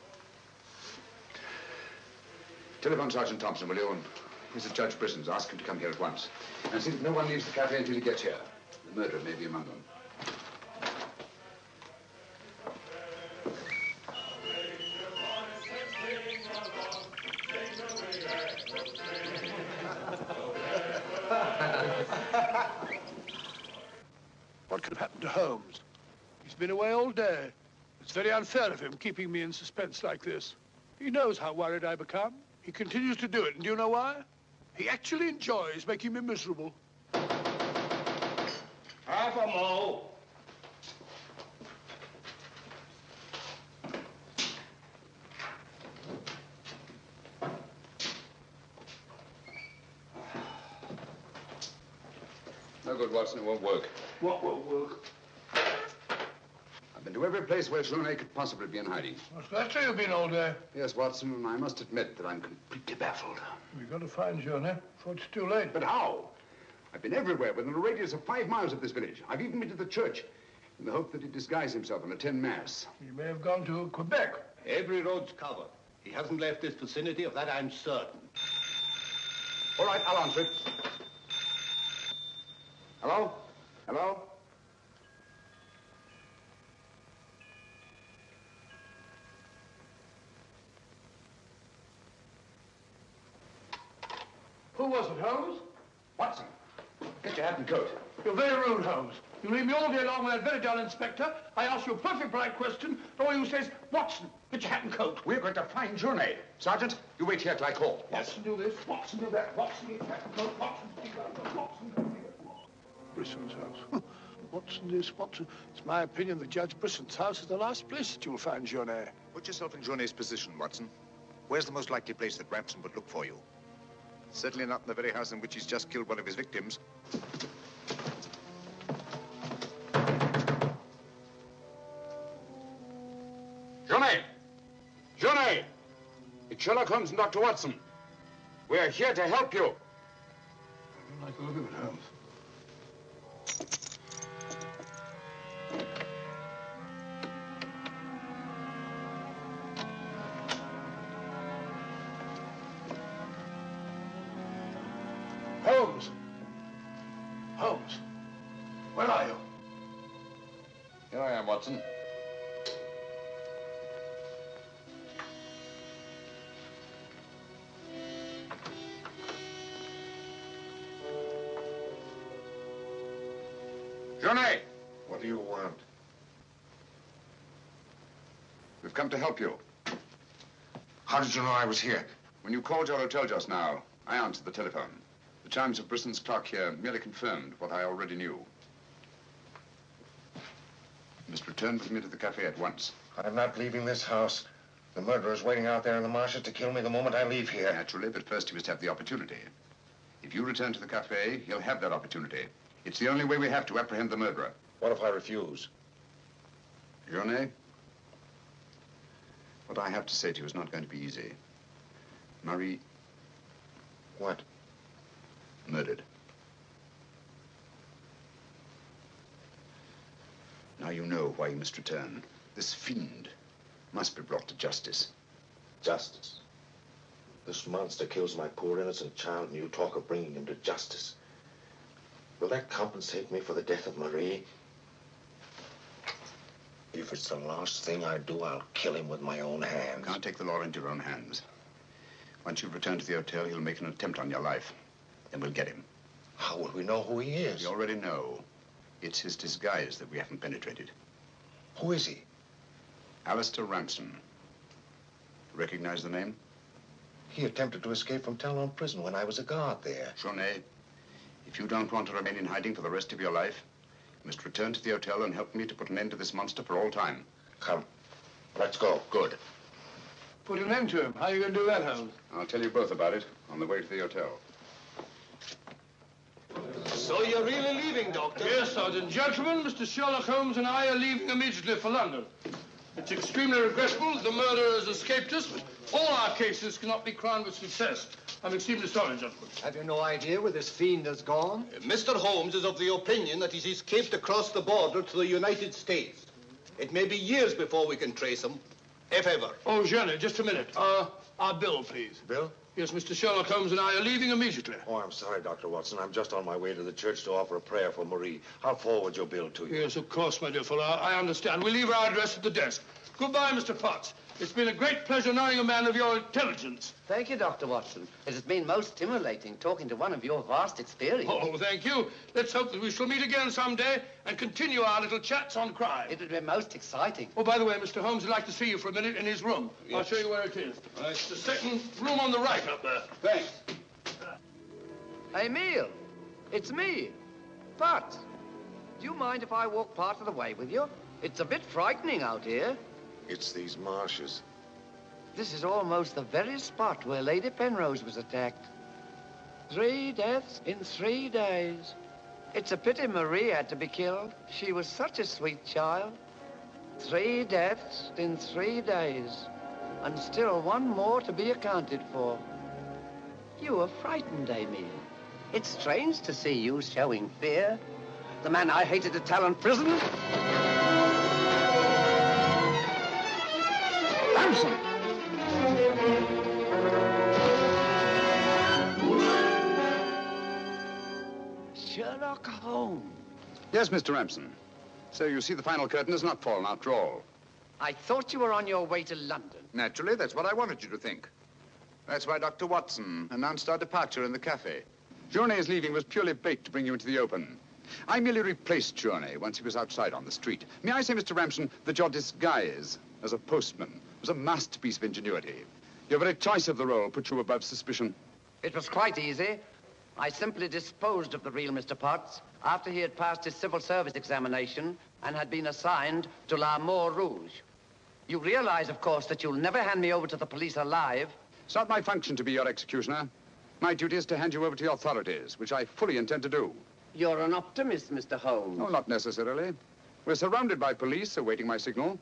Telephone Sergeant Thompson, will you? And here's the Judge Brisson's. Ask him to come here at once. And see that no one leaves the cafe until he gets here. The murderer may be among them. What could have happened to Holmes? He's been away all day. It's very unfair of him keeping me in suspense like this. He knows how worried I become. He continues to do it, and do you know why? He actually enjoys making me miserable. Half a mo. No good, Watson. It won't work. What won't work? I've been to every place where Journey could possibly be in hiding. That's where you've been all day. Yes, Watson, and I must admit that I'm completely baffled. We've got to find Journey before it's too late. But how? I've been everywhere within a radius of 5 miles of this village. I've even been to the church. in the hope that he'd disguise himself and attend Mass. He may have gone to Quebec. Every road's covered. He hasn't left this vicinity, of that I'm certain. All right, I'll answer it. Hello? Hello? Who was it, Holmes? Watson, get your hat and coat. You're very rude, Holmes. You leave me all day long with that very dull inspector. I ask you a perfect polite question, and all you say is, Watson, get your hat and coat. We're going to find Journey. Sergeant, you wait here till I call. Watson, do this. Watson, do that. Watson, get your hat and coat. Watson, do that. Watson, do that. Brisson's house. Watson, this, Watson. It's my opinion that Judge Brisson's house is the last place that you'll find Journey. Put yourself in Journey's position, Watson. Where's the most likely place that Ransom would look for you? Certainly not in the very house in which he's just killed one of his victims. Journey! Journey! It's Sherlock Holmes and Dr. Watson. We're here to help you. I don't like the look of it, Holmes. Holmes! Holmes! Where are you? Here I am, Watson. Journey! What do you want? We've come to help you. How did you know I was here? When you called your hotel just now, I answered the telephone. The chimes of Brisson's clock here merely confirmed what I already knew. You must return with me to the cafe at once. I'm not leaving this house. The murderer's waiting out there in the marshes to kill me the moment I leave here. Naturally, but first he must have the opportunity. If you return to the cafe, he'll have that opportunity. It's the only way we have to apprehend the murderer. What if I refuse? Journey, what I have to say to you is not going to be easy. Marie... What? Murdered. Now you know why you must return. This fiend must be brought to justice. Justice? This monster kills my poor innocent child, and you talk of bringing him to justice. Will that compensate me for the death of Marie? If it's the last thing I do, I'll kill him with my own hands. You can't take the law into your own hands. Once you've returned to the hotel, he'll make an attempt on your life. Then we'll get him. How will we know who he is? We already know. It's his disguise that we haven't penetrated. Who is he? Alistair Ransom. Recognize the name? He attempted to escape from Talon prison when I was a guard there. Journey, if you don't want to remain in hiding for the rest of your life, you must return to the hotel and help me to put an end to this monster for all time. Come. Let's go. Good. Put an end to him. How are you going to do that, Holmes? I'll tell you both about it on the way to the hotel. So you're really leaving, Doctor? Yes, Sergeant. Gentlemen, Mr. Sherlock Holmes and I are leaving immediately for London. It's extremely regrettable that the murderer has escaped us, but all our cases cannot be crowned with success. I'm extremely sorry, gentlemen. Have you no idea where this fiend has gone? Mr. Holmes is of the opinion that he's escaped across the border to the United States. It may be years before we can trace him, if ever. Oh, Jenny, just a minute. Our bill, please. Bill? Yes, Mr. Sherlock Holmes and I are leaving immediately. Oh, I'm sorry, Dr. Watson. I'm just on my way to the church to offer a prayer for Marie. I'll forward your bill to you. Yes, of course, my dear fellow. I understand. We'll leave our address at the desk. Goodbye, Mr. Potts. It's been a great pleasure knowing a man of your intelligence. Thank you, Dr. Watson. It has been most stimulating talking to one of your vast experience. Oh, thank you. Let's hope that we shall meet again someday and continue our little chats on crime. It would be most exciting. Oh, by the way, Mr. Holmes would like to see you for a minute in his room. Yes. I'll show you where it is. Right. It's the second room on the right up there. Thanks. Emile, it's me, Potts. Do you mind if I walk part of the way with you? It's a bit frightening out here. It's these marshes. This is almost the very spot where Lady Penrose was attacked. 3 deaths in 3 days. It's a pity Marie had to be killed. She was such a sweet child. 3 deaths in 3 days. And still one more to be accounted for. You were frightened, Emile. It's strange to see you showing fear. The man I hated at Talon prison. Sherlock Holmes. Yes, Mr. Ramson. So you see the final curtain has not fallen after all. I thought you were on your way to London. Naturally, that's what I wanted you to think. That's why Dr. Watson announced our departure in the cafe. Journey's leaving was purely bait to bring you into the open. I merely replaced Journey once he was outside on the street. May I say, Mr. Ramson, that your disguise as a postman was a masterpiece of ingenuity. Your very choice of the role put you above suspicion. It was quite easy. I simply disposed of the real Mr. Potts after he had passed his civil service examination and had been assigned to La Moor Rouge. You realize, of course, that you'll never hand me over to the police alive. It's not my function to be your executioner. My duty is to hand you over to the authorities, which I fully intend to do. You're an optimist, Mr. Holmes. No, not necessarily. We're surrounded by police awaiting my signal.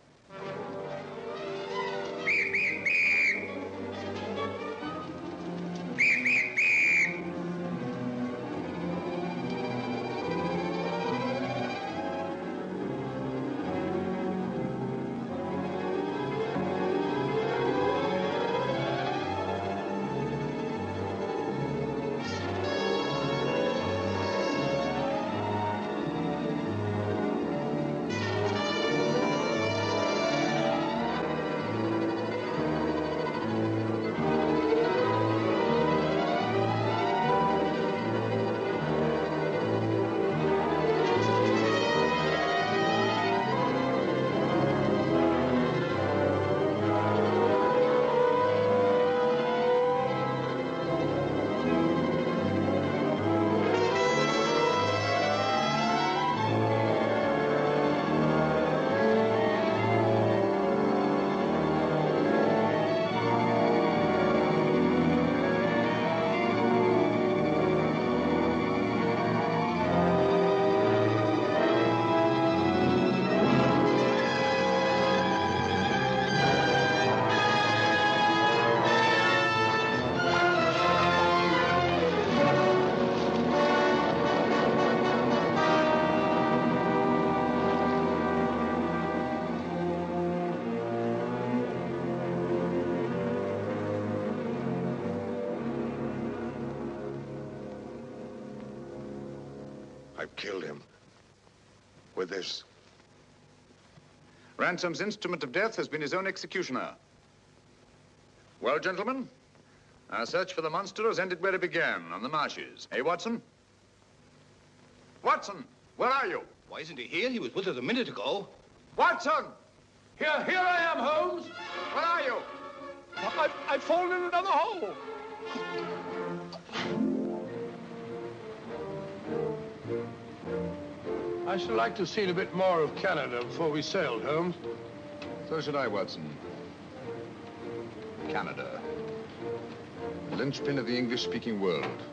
I've killed him. With this. Ransom's instrument of death has been his own executioner. Well, gentlemen, our search for the monster has ended where it began, on the marshes. Eh, Watson? Watson, where are you? Why isn't he here? He was with us a minute ago. Watson! Here I am, Holmes. Where are you? I've fallen in another hole. I should like to have seen a bit more of Canada before we sailed, Holmes. So should I, Watson. Canada. The linchpin of the English-speaking world,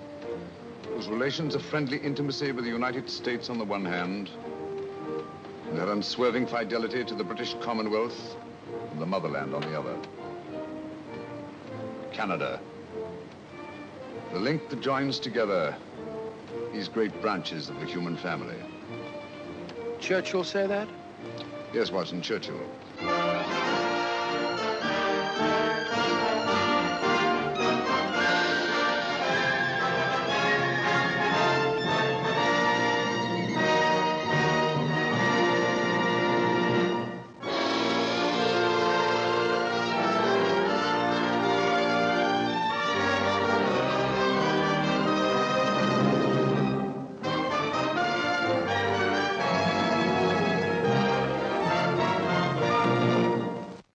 whose relations of friendly intimacy with the United States on the one hand, and their unswerving fidelity to the British Commonwealth and the motherland on the other. Canada. The link that joins together these great branches of the human family. Churchill say that? Yes, Watson, Churchill.